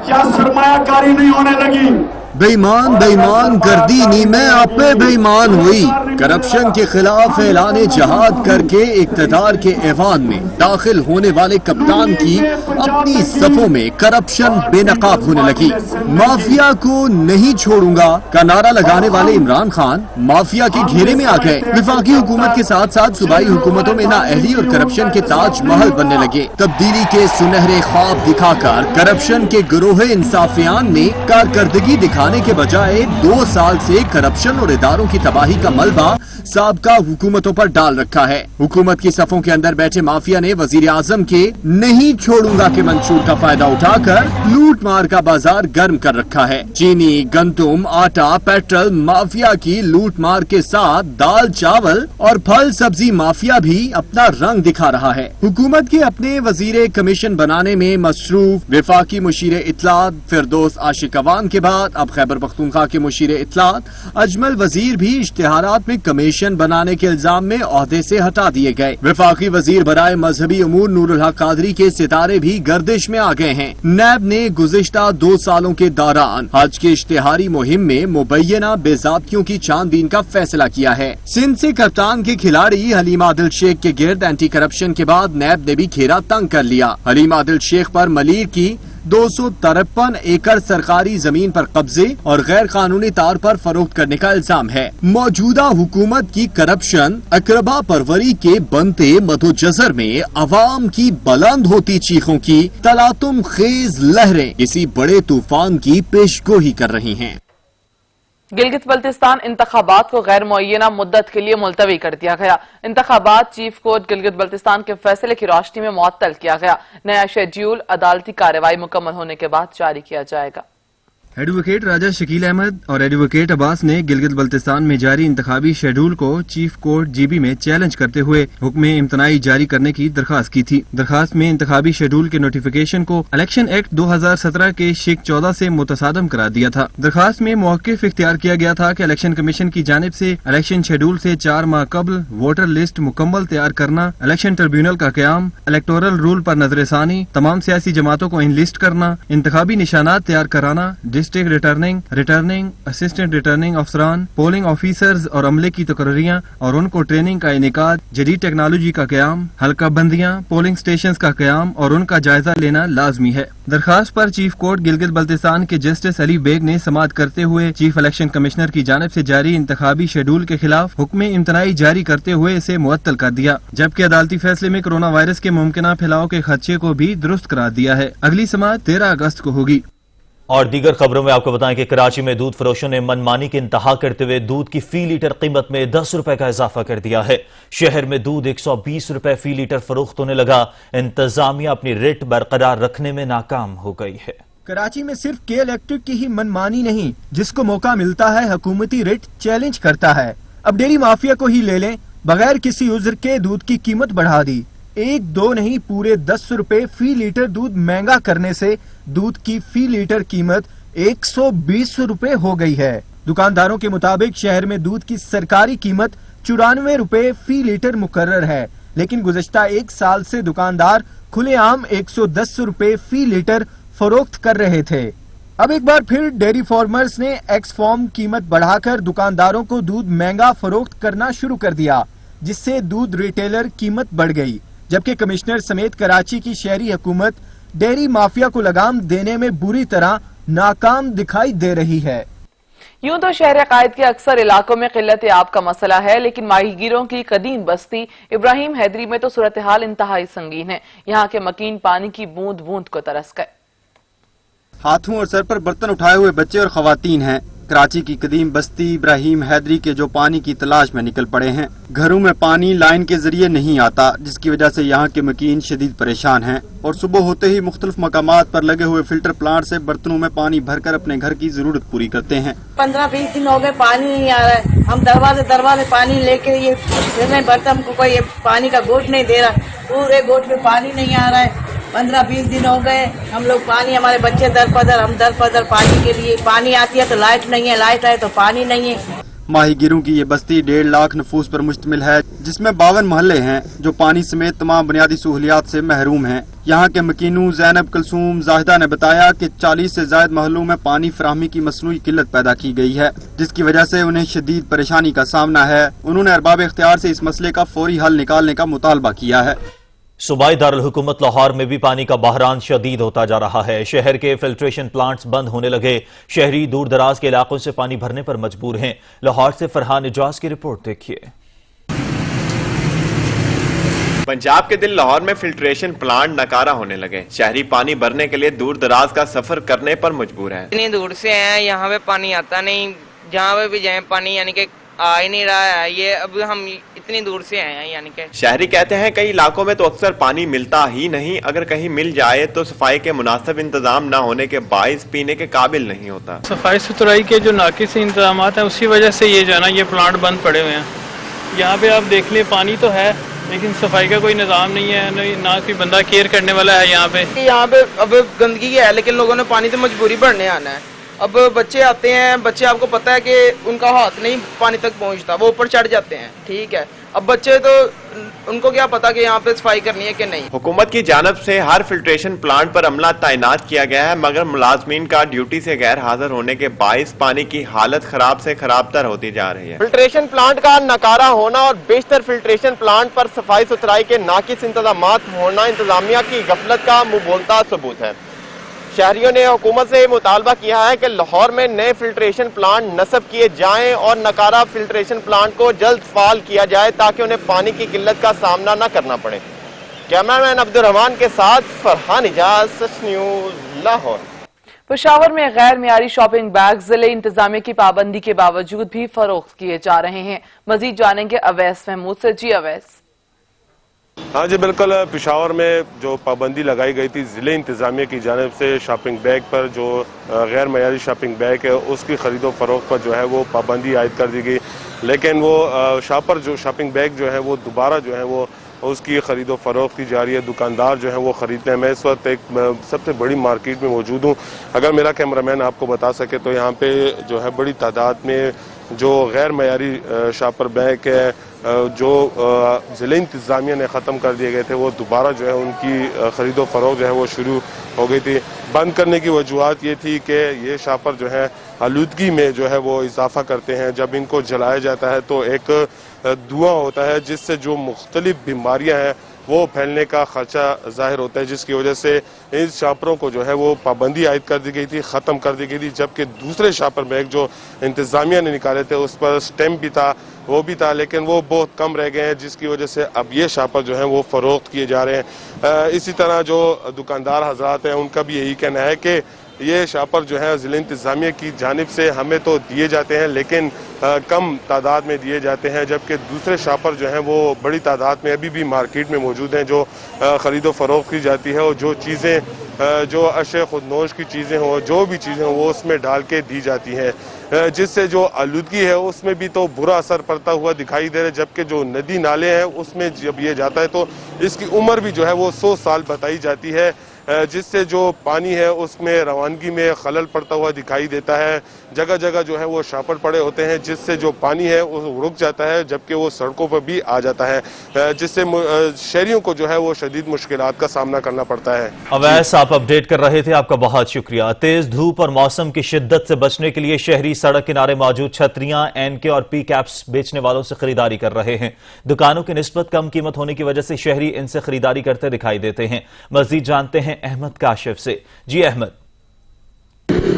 क्या सरमायाकारी नहीं होने लगी? बेईमान बेईमान गर्दी नी में आपे बेईमान हुई। करप्शन के खिलाफ ऐलान जहाद करके इक्तदार के ऐवान में दाखिल होने वाले कप्तान की अपनी सफों में करप्शन बेनकाब होने लगी। माफिया को नहीं छोड़ूंगा का नारा लगाने वाले इमरान खान माफिया के घेरे में आ गए। विफाकी हुकूमत के साथ साथ सूबाई हुकूमतों में नाअहली और करप्शन के ताजमहल बनने लगे। तब्दीली के सुनहरे ख्वाब दिखाकर करप्शन के गिरोह इंसाफियान ने कारकर्दगी दिखाने के बजाय 2 साल से करप्शन और इदारों की तबाही का मलबा साबका हुकूमतों पर डाल रखा है। हुकूमत की सफों के अंदर बैठे माफिया ने वजीर आजम के नहीं छोड़ूंगा के मंशूर का फायदा उठाकर लूट मार का बाजार गर्म कर रखा है। चीनी, गंदुम, आटा, पेट्रोल माफिया की लूट मार के साथ दाल, चावल और फल सब्जी माफिया भी अपना रंग दिखा रहा है। हुकूमत के अपने वजीर कमीशन बनाने में मसरूफ वफाकी मुशीर इत्तलात फिरदौस आशिक अवान के बाद अब खैबर पख्तूनख्वा के मुशीर इत्तलात अजमल वजीर भी इश्तिहारात में कमीशन बनाने के इल्जाम में ओहदे से हटा दिए गए। वफाकी वजीर बराए मजहबी उमूर नूरुल हक कादरी के सितारे भी गर्दिश में आ गए हैं। नैब ने गुज़िश्ता 2 सालों के दौरान हज की इश्तिहारी मुहिम में मुबैना बेज़ाब्तियों की छानबीन का फैसला किया है। सिंध से कप्तान के खिलाड़ी हलीम आदिल शेख के गिर्द एंटी करप्शन के बाद नैब ने भी घेरा तंग कर लिया। हलीम आदिल शेख पर मलीर की 253 एकड़ सरकारी जमीन पर कब्जे और गैर कानूनी तौर पर फरोख्त करने का इल्जाम है। मौजूदा हुकूमत की करप्शन अकरबा परवरी के बनते मधोजजर में अवाम की बुलंद होती चीखों की तलातुम खेज लहरें किसी बड़े तूफान की पेशगोई कर रही हैं। गिलगित बल्तिस्तान इंतखाबात को गैर मुअय्यना मुद्दत के लिए मुलतवी कर दिया गया। इंतखाबात चीफ कोर्ट गिलगित बल्तिस्तान के फैसले की रोशनी में मुअत्तल किया गया। नया शेड्यूल अदालती कार्रवाई मुकम्मल होने के बाद जारी किया जाएगा। एडवोकेट राजा शकील अहमद और एडवोकेट अब्बास ने गिलगित बल्तिस्तान में जारी इंतखाबी शेड्यूल को चीफ कोर्ट जीबी में चैलेंज करते हुए हुक्म इम्तनाई जारी करने की दरखास्त की थी। दरखास्त में इंतखाबी शेड्यूल के नोटिफिकेशन को इलेक्शन एक्ट 2017 के शेख 14 से मुतसादम करार दिया था। दरखास्त में मौक़िफ़ इख्तियार किया गया था कि इलेक्शन कमीशन की जानिब से इलेक्शन शेड्यूल से 4 माह कबल वोटर लिस्ट मुकम्मल तैयार करना, इलेक्शन ट्रिब्यूनल का क़याम, इलेक्टोरल रूल पर नजरसानी, तमाम सियासी जमातों को इनलिस्ट करना, इंतखाबी निशानात तैयार कराना, डिस्ट्रिक्ट रिटर्निंग असिस्टेंट रिटर्निंग अफसरान, पोलिंग ऑफिसर्स और अमले की तकर्रियाँ और उनको ट्रेनिंग का इनेकाद, जदीद टेक्नोलॉजी का क़याम, हल्का बंदियाँ, पोलिंग स्टेशन का क़याम और उनका जायजा लेना लाजमी है। दरखास्त पर चीफ कोर्ट गिलगित बल्तिस्तान के जस्टिस अली बेग ने समाअत करते हुए चीफ इलेक्शन कमिश्नर की जानिब से जारी इंतखाबी शेड्यूल के खिलाफ हुक्म इम्तनाई जारी करते हुए इसे मुअत्तल कर दिया, जबकि अदालती फैसले में कोरोना वायरस के मुमकिन फैलाव के खदशे को भी दुरुस्त करार दिया है। अगली समाअत 13 अगस्त को होगी। और दीगर खबरों में आपको बताएं कि कराची में दूध फरोशों ने मनमानी की इंतहा करते हुए दूध की फी लीटर कीमत में 10 रुपए का इजाफा कर दिया है। शहर में दूध 120 रुपए फी लीटर फरोख्त होने लगा। इंतजामिया अपनी रेट बरकरार रखने में नाकाम हो गई है। कराची में सिर्फ के इलेक्ट्रिक की ही मनमानी नहीं, जिसको मौका मिलता है हुकूमती रेट चैलेंज करता है। अब डेयरी माफिया को ही ले लें, बगैर किसी उज्र के दूध की कीमत बढ़ा दी। 1-2 नहीं, पूरे 10 रुपए फी लीटर दूध महंगा करने से दूध की फी लीटर कीमत 120 रुपए हो गई है। दुकानदारों के मुताबिक शहर में दूध की सरकारी कीमत 94 रुपए फी लीटर मुकर्रर है, लेकिन गुज़श्ता 1 साल से दुकानदार खुलेआम 110 रुपए फी लीटर फरोख्त कर रहे थे। अब एक बार फिर डेयरी फार्मर्स ने एक्स फॉर्म कीमत बढ़ाकर दुकानदारों को दूध महंगा फरोख्त करना शुरू कर दिया, जिससे दूध रिटेलर कीमत बढ़ गई। जबकि कमिश्नर समेत कराची की शहरी हुकूमत डेयरी माफिया को लगाम देने में बुरी तरह नाकाम दिखाई दे रही है। यूं तो शहर अकायद के अक्सर इलाकों में किल्लत आब का मसला है, लेकिन माहीगीरों की कदीम बस्ती इब्राहिम हैदरी में तो सूरत हाल इंतहाई संगीन है। यहाँ के मकीन पानी की बूंद बूंद को तरस गए। हाथों और सर पर बर्तन उठाए हुए बच्चे और खवातीन हैं। कराची की कदीम बस्ती इब्राहिम हैदरी के जो पानी की तलाश में निकल पड़े हैं। घरों में पानी लाइन के जरिए नहीं आता, जिसकी वजह से यहाँ के मकीन शदीद परेशान हैं और सुबह होते ही मुख्तलिफ मकामात पर लगे हुए फिल्टर प्लांट से बर्तनों में पानी भरकर अपने घर की जरूरत पूरी करते हैं। 15-20 दिन हो गए, पानी नहीं आ रहा है। हम दरवाजे पानी लेके ये फिर रहे, बर्तन को कोई पानी का घोट नहीं दे रहा, पूरे घोट में पानी नहीं आ रहा है। 15-20 दिन हो गए, हम लोग पानी, हमारे बच्चे दर पदर, हम दर पदर पानी के लिए। पानी आती है तो लाइट नहीं है, लाइट आए तो पानी नहीं है। ماہی گیروں کی یہ بستی 1.5 لاکھ نفوس پر مشتمل ہے، جس میں 52 محلے ہیں جو پانی سمیت تمام بنیادی سہولیات سے محروم ہیں۔ یہاں کے مکینو زینب کلثوم زاہدہ نے بتایا کہ 40 سے زائد محلوں میں پانی فراہمی کی مصنوعی قلت پیدا کی گئی ہے، جس کی وجہ سے انہیں شدید پریشانی کا سامنا ہے۔ انہوں نے ارباب اختیار سے اس مسئلے کا فوری حل نکالنے کا مطالبہ کیا ہے۔ صوبائی دارالحکومت لاہور میں بھی پانی کا بحران شدید ہوتا جا رہا ہے۔ شہر کے فلٹریشن پلانٹس بند ہونے لگے، شہری دور دراز کے علاقوں سے پانی بھرنے پر مجبور ہیں۔ لاہور سے فرحان اجاز کی رپورٹ دیکھیے۔ پنجاب کے دل لاہور میں فلٹریشن پلانٹ ناکارہ ہونے لگے، شہری پانی بھرنے کے لیے دور دراز کا سفر کرنے پر مجبور ہیں۔ اتنی دور سے ہیں، یہاں پہ پانی آتا نہیں، جہاں پہ بھی جائیں پانی یعنی کہ آ ہی نہیں رہا ہے۔ یہ اب ہم اتنی دور سے آئے ہیں، یعنی کہ شہری کہتے ہیں کئی علاقوں میں تو اکثر پانی ملتا ہی نہیں، اگر کہیں مل جائے تو صفائی کے مناسب انتظام نہ ہونے کے باعث پینے کے قابل نہیں ہوتا۔ صفائی ستھرائی کے جو ناقص انتظامات ہیں اسی وجہ سے یہ جو ہے نا یہ پلانٹ بند پڑے ہوئے ہیں۔ یہاں پہ آپ دیکھ لیں پانی تو ہے لیکن صفائی کا کوئی نظام نہیں ہے، نہ کوئی بندہ کیئر کرنے والا ہے یہاں پہ۔ یہاں پہ اب گندگی ہے لیکن لوگوں نے پانی تو مجبوری بھرنے آنا ہے۔ اب بچے آتے ہیں، بچے آپ کو پتا ہے کہ ان کا ہاتھ نہیں پانی تک پہنچتا، وہ اوپر چڑھ جاتے ہیں، ٹھیک ہے۔ اب بچے تو ان کو کیا پتا کہ یہاں پہ صفائی کرنی ہے کہ نہیں۔ حکومت کی جانب سے ہر فلٹریشن پلانٹ پر عملہ تعینات کیا گیا ہے، مگر ملازمین کا ڈیوٹی سے غیر حاضر ہونے کے باعث پانی کی حالت خراب سے خراب تر ہوتی جا رہی ہے۔ فلٹریشن پلانٹ کا ناکارہ ہونا اور بیشتر فلٹریشن پلانٹ پر صفائی ستھرائی کے ناقص انتظامات ہونا انتظامیہ کی غفلت کا منہ بولتا ثبوت ہے۔ شہریوں نے حکومت سے مطالبہ کیا ہے کہ لاہور میں نئے فلٹریشن پلانٹ نصب کیے جائیں اور ناکارہ فلٹریشن پلانٹ کو جلد فعال کیا جائے تاکہ انہیں پانی کی قلت کا سامنا نہ کرنا پڑے۔ کیمرہ مین عبدالرحمان کے ساتھ فرحان اجاز، سچ نیوز، لاہور۔ پشاور میں غیر معیاری شاپنگ بیگ ضلع انتظامیہ کی پابندی کے باوجود بھی فروخت کیے جا رہے ہیں۔ مزید جانیں گے اویس محمود سے۔ جی اویس۔ ہاں جی بالکل، پشاور میں جو پابندی لگائی گئی تھی ضلع انتظامیہ کی جانب سے شاپنگ بیگ پر، جو غیر معیاری شاپنگ بیگ ہے اس کی خرید و فروخت پر جو ہے وہ پابندی عائد کر دی گئی، لیکن وہ شاپر جو شاپنگ بیگ جو ہے وہ دوبارہ جو ہے وہ اس کی خرید و فروخت کی جا رہی ہے۔ دکاندار جو ہیں وہ خریدتے ہیں۔ میں اس وقت ایک سب سے بڑی مارکیٹ میں موجود ہوں۔ اگر میرا کیمرہ مین آپ کو بتا سکے تو یہاں پہ جو ہے بڑی تعداد میں جو غیر معیاری شاپر بیگ ہے جو ضلع انتظامیہ نے ختم کر دیے گئے تھے، وہ دوبارہ جو ہے ان کی خرید و فروخت جو ہے وہ شروع ہو گئی تھی۔ بند کرنے کی وجوہات یہ تھی کہ یہ شاپر جو ہے آلودگی میں جو ہے وہ اضافہ کرتے ہیں۔ جب ان کو جلایا جاتا ہے تو ایک دھواں ہوتا ہے جس سے جو مختلف بیماریاں ہیں وہ پھیلنے کا خدشہ ظاہر ہوتا ہے، جس کی وجہ سے ان شاپروں کو جو ہے وہ پابندی عائد کر دی گئی تھی، ختم کر دی گئی تھی، جبکہ دوسرے شاپر بیگ جو انتظامیہ نے نکالے تھے اس پر سٹیمپ بھی تھا، وہ بھی تھا، لیکن وہ بہت کم رہ گئے ہیں، جس کی وجہ سے اب یہ شاپر جو ہیں وہ فروخت کیے جا رہے ہیں۔ اسی طرح جو دکاندار حضرات ہیں ان کا بھی یہی کہنا ہے کہ یہ شاپر جو ہے ضلع انتظامیہ کی جانب سے ہمیں تو دیے جاتے ہیں لیکن کم تعداد میں دیے جاتے ہیں، جبکہ دوسرے شاپر جو ہیں وہ بڑی تعداد میں ابھی بھی مارکیٹ میں موجود ہیں جو خرید و فروخت کی جاتی ہے، اور جو چیزیں جو اشیاء خودنوش کی چیزیں ہوں، جو بھی چیزیں ہوں وہ اس میں ڈال کے دی جاتی ہیں، جس سے جو آلودگی ہے اس میں بھی تو برا اثر پڑتا ہوا دکھائی دے رہا ہے۔ جبکہ جو ندی نالے ہیں اس میں جب یہ جاتا ہے تو اس کی عمر بھی جو ہے وہ 100 سال بتائی جاتی ہے، جس سے جو پانی ہے اس میں روانگی میں خلل پڑتا ہوا دکھائی دیتا ہے۔ جگہ جگہ جو ہے وہ شاپر پڑے ہوتے ہیں جس سے جو پانی ہے وہ رک جاتا ہے، جبکہ وہ سڑکوں پر بھی آ جاتا ہے، جس سے شہریوں کو جو ہے وہ شدید مشکلات کا سامنا کرنا پڑتا ہے۔ اویس آپ اپڈیٹ کر رہے تھے، آپ کا بہت شکریہ۔ تیز دھوپ اور موسم کی شدت سے بچنے کے لیے شہری سڑک کنارے موجود چھتریاں، این کے اور پی کیپس بیچنے والوں سے خریداری کر رہے ہیں۔ دکانوں کی نسبت کم قیمت ہونے کی وجہ سے شہری ان سے خریداری کرتے دکھائی دیتے ہیں۔ مزید جانتے ہیں احمد کاشف سے۔ جی احمد۔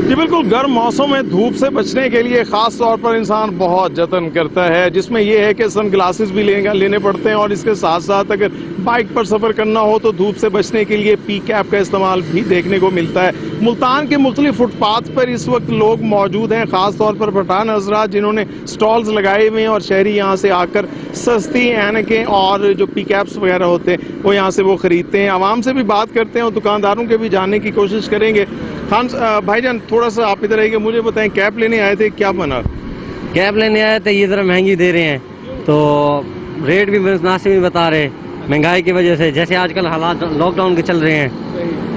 جی بالکل، گرم موسم میں دھوپ سے بچنے کے لیے خاص طور پر انسان بہت جتن کرتا ہے، جس میں یہ ہے کہ سن گلاسز بھی لینے پڑتے ہیں، اور اس کے ساتھ ساتھ اگر بائک پر سفر کرنا ہو تو دھوپ سے بچنے کے لیے پی کیپ کا استعمال بھی دیکھنے کو ملتا ہے۔ ملتان کے مختلف فٹ پاتھ پر اس وقت لوگ موجود ہیں، خاص طور پر پٹھان حضرات جنہوں نے سٹالز لگائے ہوئے ہیں، اور شہری یہاں سے آ کر سستی اینکیں اور جو پی کیپس وغیرہ ہوتے ہیں وہ یہاں سے وہ خریدتے ہیں۔ عوام سے بھی بات کرتے ہیں اور دکانداروں کے بھی جاننے کی کوشش کریں گے۔ خان بھائی جان، تھوڑا سا آپ ادھر آئیے، مجھے بتائیں کیپ لینے آئے تھے، کیا بنا؟ کیپ لینے آئے تھے، یہ ذرا مہنگی دے رہے ہیں تو ریٹ بھی مناسب نہیں بتا رہے، مہنگائی کی وجہ سے، جیسے آج کل حالات لاک ڈاؤن کے چل رہے ہیں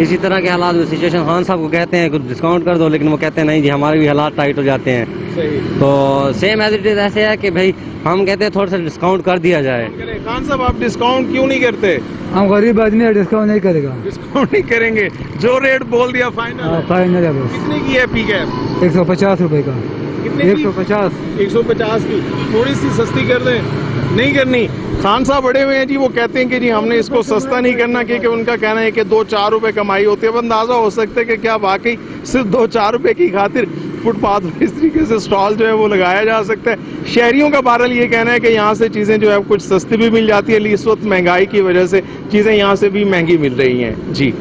इसी तरह के हालात में सिचुएशन खान साहब को कहते हैं कुछ डिस्काउंट कर दो, लेकिन वो कहते हैं नहीं जी हमारे भी हालात टाइट हो जाते हैं। तो सेम एज इट इज ऐसे है कि भाई हम कहते हैं थोड़ा सा डिस्काउंट कर दिया जाए। खान साहब आप डिस्काउंट क्यों नहीं करते? हम गरीब आदमी है, डिस्काउंट नहीं करेगा। डिस्काउंट नहीं करेंगे, जो रेट बोल दिया फाइनल। फाइनल है बस। कितने की है पी कैप? 150 रुपए का। कितने 150 की। थोड़ी सी सस्ती कर दें, नहीं करनी। खान साहब बड़े हुए हैं जी, वो कहते हैं कि जी हमने इसको सस्ता नहीं करना, क्योंकि उनका कहना है कि 2-4 रुपए कमाई होती है। अब अंदाजा हो सकता है कि क्या वाकई सिर्फ 2-4 रुपए की खातिर फुटपाथ पर इस तरीके से स्टॉल जो है वो लगाया जा सकता है। शहरियों का बहरहाल ये कहना है कि यहाँ से चीजें जो है कुछ सस्ती भी मिल जाती है, लेकिन इस वक्त महंगाई की वजह से चीजें यहाँ से भी महंगी मिल रही हैं। जी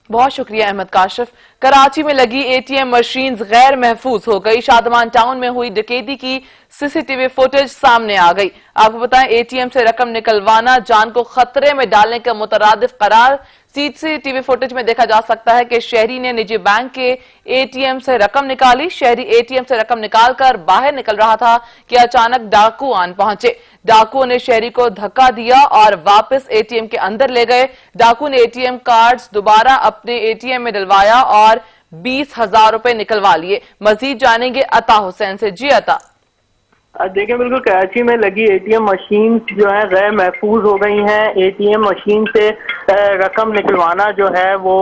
बहुत शुक्रिया अहमद काशिफ। कराची में लगी एटीएम मशीन्स गैर महफूज हो गई। शादमान टाउन में हुई डकैती की सीसीटीवी फुटेज सामने आ गई। आपको बताएं एटीएम से रकम निकलवाना जान को खतरे में डालने का मुतरादिफ करार। सीसीटीवी फुटेज में देखा जा सकता है कि शहरी ने निजी बैंक के एटीएम से रकम निकाली। शहरी एटीएम से रकम निकालकर बाहर निकल रहा था कि अचानक डाकू आन पहुंचे। डाकुओं ने शहरी को धक्का दिया और वापस एटीएम के अंदर ले गए। डाकू ने एटीएम कार्ड्स दोबारा अपने एटीएम में डलवाया और 20,000 रुपए निकलवा लिए। मजीद जानेंगे अता हुसैन से। जी अता। देखिए बिल्कुल कराची में लगी एटीएम मशीन जो है गैर महफूज हो गई हैं। एटीएम मशीन से रकम निकलवाना जो है वो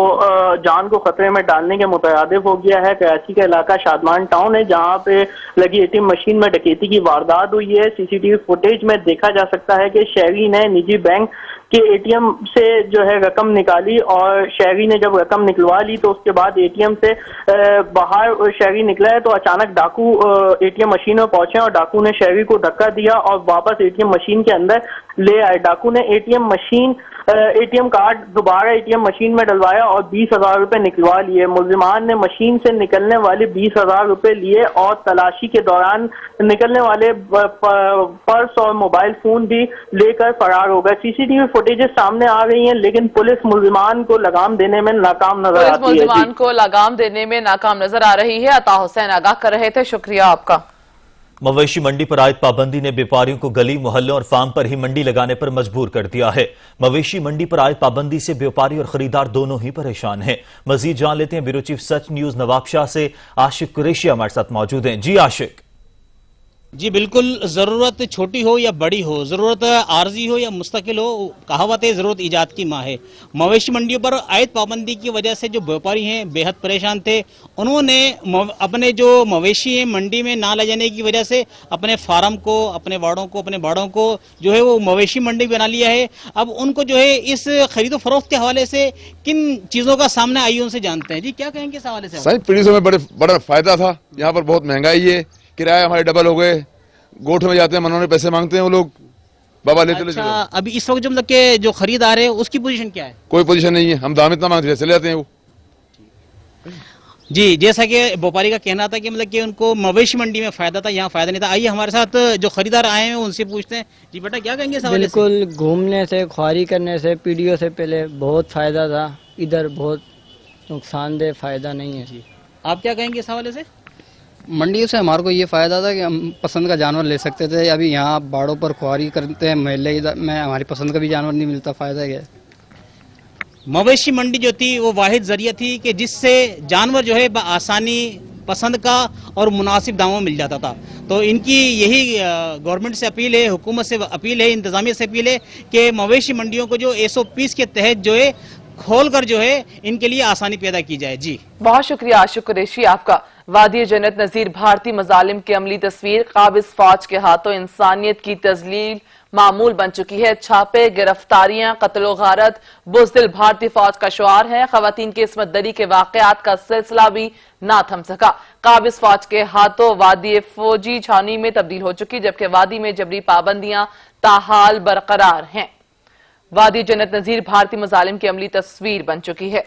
जान को खतरे में डालने के मुतरादिफ हो गया है। कराची का इलाका शादमान टाउन है जहां पे लगी एटीएम मशीन में डकैती की वारदात हुई है। सीसीटीवी फुटेज में देखा जा सकता है कि शहरी ने निजी बैंक के एटीएम से जो है रकम निकाली और शहरी ने जब रकम निकलवा ली तो उसके बाद एटीएम से बाहर शहरी निकला है तो अचानक डाकू एटीएम मशीन में पहुंचे और डाकू ने शहरी को धक्का दिया और वापस एटीएम मशीन के अंदर ले आए। डाकू ने एटीएम कार्ड दोबारा एटीएम मशीन में डलवाया और 20,000 रुपए निकलवा लिए। मुलजिमान ने मशीन से निकलने वाले 20,000 रुपए लिए और तलाशी के दौरान निकलने वाले पर्स और मोबाइल फोन भी लेकर फरार हो गए। सीसीटीवी फुटेजेस सामने आ रही हैं, लेकिन पुलिस मुलजिमान को लगाम देने में नाकाम नजर आती है। मुलजिमान को लगाम देने में नाकाम नजर आ रही है। अता हुसैन आगाह कर रहे थे, शुक्रिया आपका। मवेशी मंडी पर आयद पाबंदी ने व्यापारियों को गली मोहल्लों और फार्म पर ही मंडी लगाने पर मजबूर कर दिया है। मवेशी मंडी पर आयद पाबंदी से व्यापारी और खरीदार दोनों ही परेशान हैं। मजीद जान लेते हैं ब्यूरो चीफ सच न्यूज नवाबशाह से। आशिक कुरैशी हमारे साथ मौजूद हैं। जी आशिक। जी बिल्कुल, ज़रूरत छोटी हो या बड़ी हो, ज़रूरत आर्जी हो या मुस्तकिल हो, कहावत है ज़रूरत ईजाद की माँ है। मवेशी मंडियों पर आयद पाबंदी की वजह से जो व्यापारी हैं बेहद परेशान थे। उन्होंने अपने जो मवेशी हैं मंडी में ना ले जाने की वजह से अपने फार्म को, अपने वाड़ों को जो है वो मवेशी मंडी बना लिया है। अब उनको जो है इस खरीदो फरोख्त के हवाले से किन चीज़ों का सामना आई उनसे जानते हैं। जी क्या कहेंगे इस हवाले से? सही पीढ़ी में बड़ा फायदा था। यहाँ पर बहुत महंगाई है, किराए हमारे डबल हो गए। गोठ में जाते हैं, मनोने पैसे मांगते हैं वो लोग, बाबा ले चले। अच्छा, अभी इस वक्त जो मतलब के जो खरीदार है उसकी पोजीशन क्या है? कोई पोजीशन नहीं है, हम दाम इतना मांगते चले जाते हैं वो। जी जैसा कि व्यापारी का कहना था कि मतलब कि उनको मवेशी मंडी में फायदा था, यहाँ फायदा नहीं था। आइए हमारे साथ जो खरीदार आए हैं उनसे पूछते हैं। जी बेटा क्या कहेंगे? बिल्कुल, घूमने से, ख्वारी करने से, पीढ़ियों से पहले बहुत फायदा था, इधर बहुत नुकसानदेह फायदा नहीं है। जी आप क्या कहेंगे इस हवाले से? मंडियों से हमारे को ये फ़ायदा था कि हम पसंद का जानवर ले सकते थे। अभी यहाँ बाड़ों पर ख्वारी करते हैं, महल्ले में हमारी पसंद का भी जानवर नहीं मिलता। फ़ायदा क्या है? मवेशी मंडी जो थी वो वाहिद जरिया थी कि जिससे जानवर जो है आसानी, पसंद का और मुनासिब दामों में मिल जाता था। तो इनकी यही गवर्नमेंट से अपील है, हुकूमत से अपील है, इंतजामिया से अपील है कि मवेशी मंडियों को जो SOPs के तहत जो है खोलकर जो है इनके लिए आसानी पैदा की जाए। जी बहुत शुक्रिया आशिक कुरैशी आपका। वादी जन्नत नजीर भारतीय मजालिम की अमली तस्वीर। काबिज फौज के हाथों इंसानियत की तजलील मामूल बन चुकी है। छापे, गिरफ्तारियां, कत्लो गारत बुज़दिल भारतीय फौज का शुआर है। खवातीन की इस्मत दरी के वाकयात का सिलसिला भी ना थम सका। काबिज फौज के हाथों वादी फौजी छावनी में तब्दील हो चुकी, जबकि वादी में जबरी पाबंदियां ताहाल बरकरार हैं। वादी जन्नत नजीर भारतीय मजालिम की अमली तस्वीर बन चुकी है।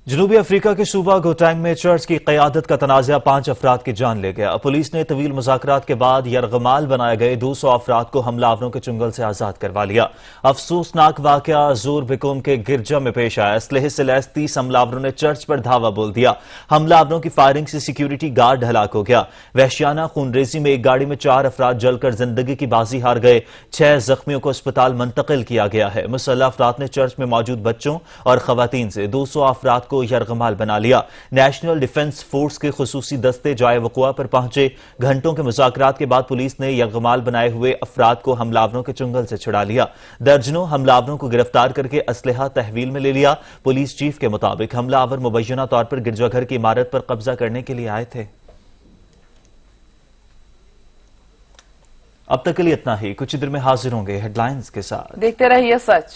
जनूबी अफ्रीका के सूबा गोटैंग में चर्च की क़यादत का तनाज़ा 5 अफराद की जान ले गया। पुलिस ने तवील मुज़ाकरात के बाद यरगमाल बनाए गए 200 अफराद को हमलावरों के चुंगल से आज़ाद करवा लिया। अफसोसनाक वाक़या ज़ोर बिकुम के गिरजा में पेश आया। असलहे से लैस 30 हमलावरों ने चर्च पर धावा बोल दिया। हमलावरों की फायरिंग से सिक्योरिटी गार्ड हलाक हो गया। वहशियाना खूनरेजी में एक गाड़ी में 4 अफराद जलकर जिंदगी की बाजी हार गए। 6 जख्मियों को अस्पताल मुंतकिल किया गया है। मुसल्लह अफराद ने चर्च में मौजूद बच्चों और खवातीन से 200 अफराद को यरगमाल बना लिया। नेशनल डिफेंस फोर्स के खुसूसी दस्ते जाए वक़ुआ पर पहुंचे। घंटों के मुज़ाकरात के बाद पुलिस ने यरगमाल बनाए हुए अफराद को हमलावरों के चुंगल से छुड़ा लिया। दर्जनों हमलावरों को गिरफ्तार करके असलहा तहवील में ले लिया। पुलिस चीफ के मुताबिक हमलावर मुबैना तौर पर गिरजाघर की इमारत पर कब्जा करने के लिए आए थे। अब तक के लिए इतना ही। कुछ देर में हाजिर होंगे हेडलाइंस के साथ। देखते रहिए सच।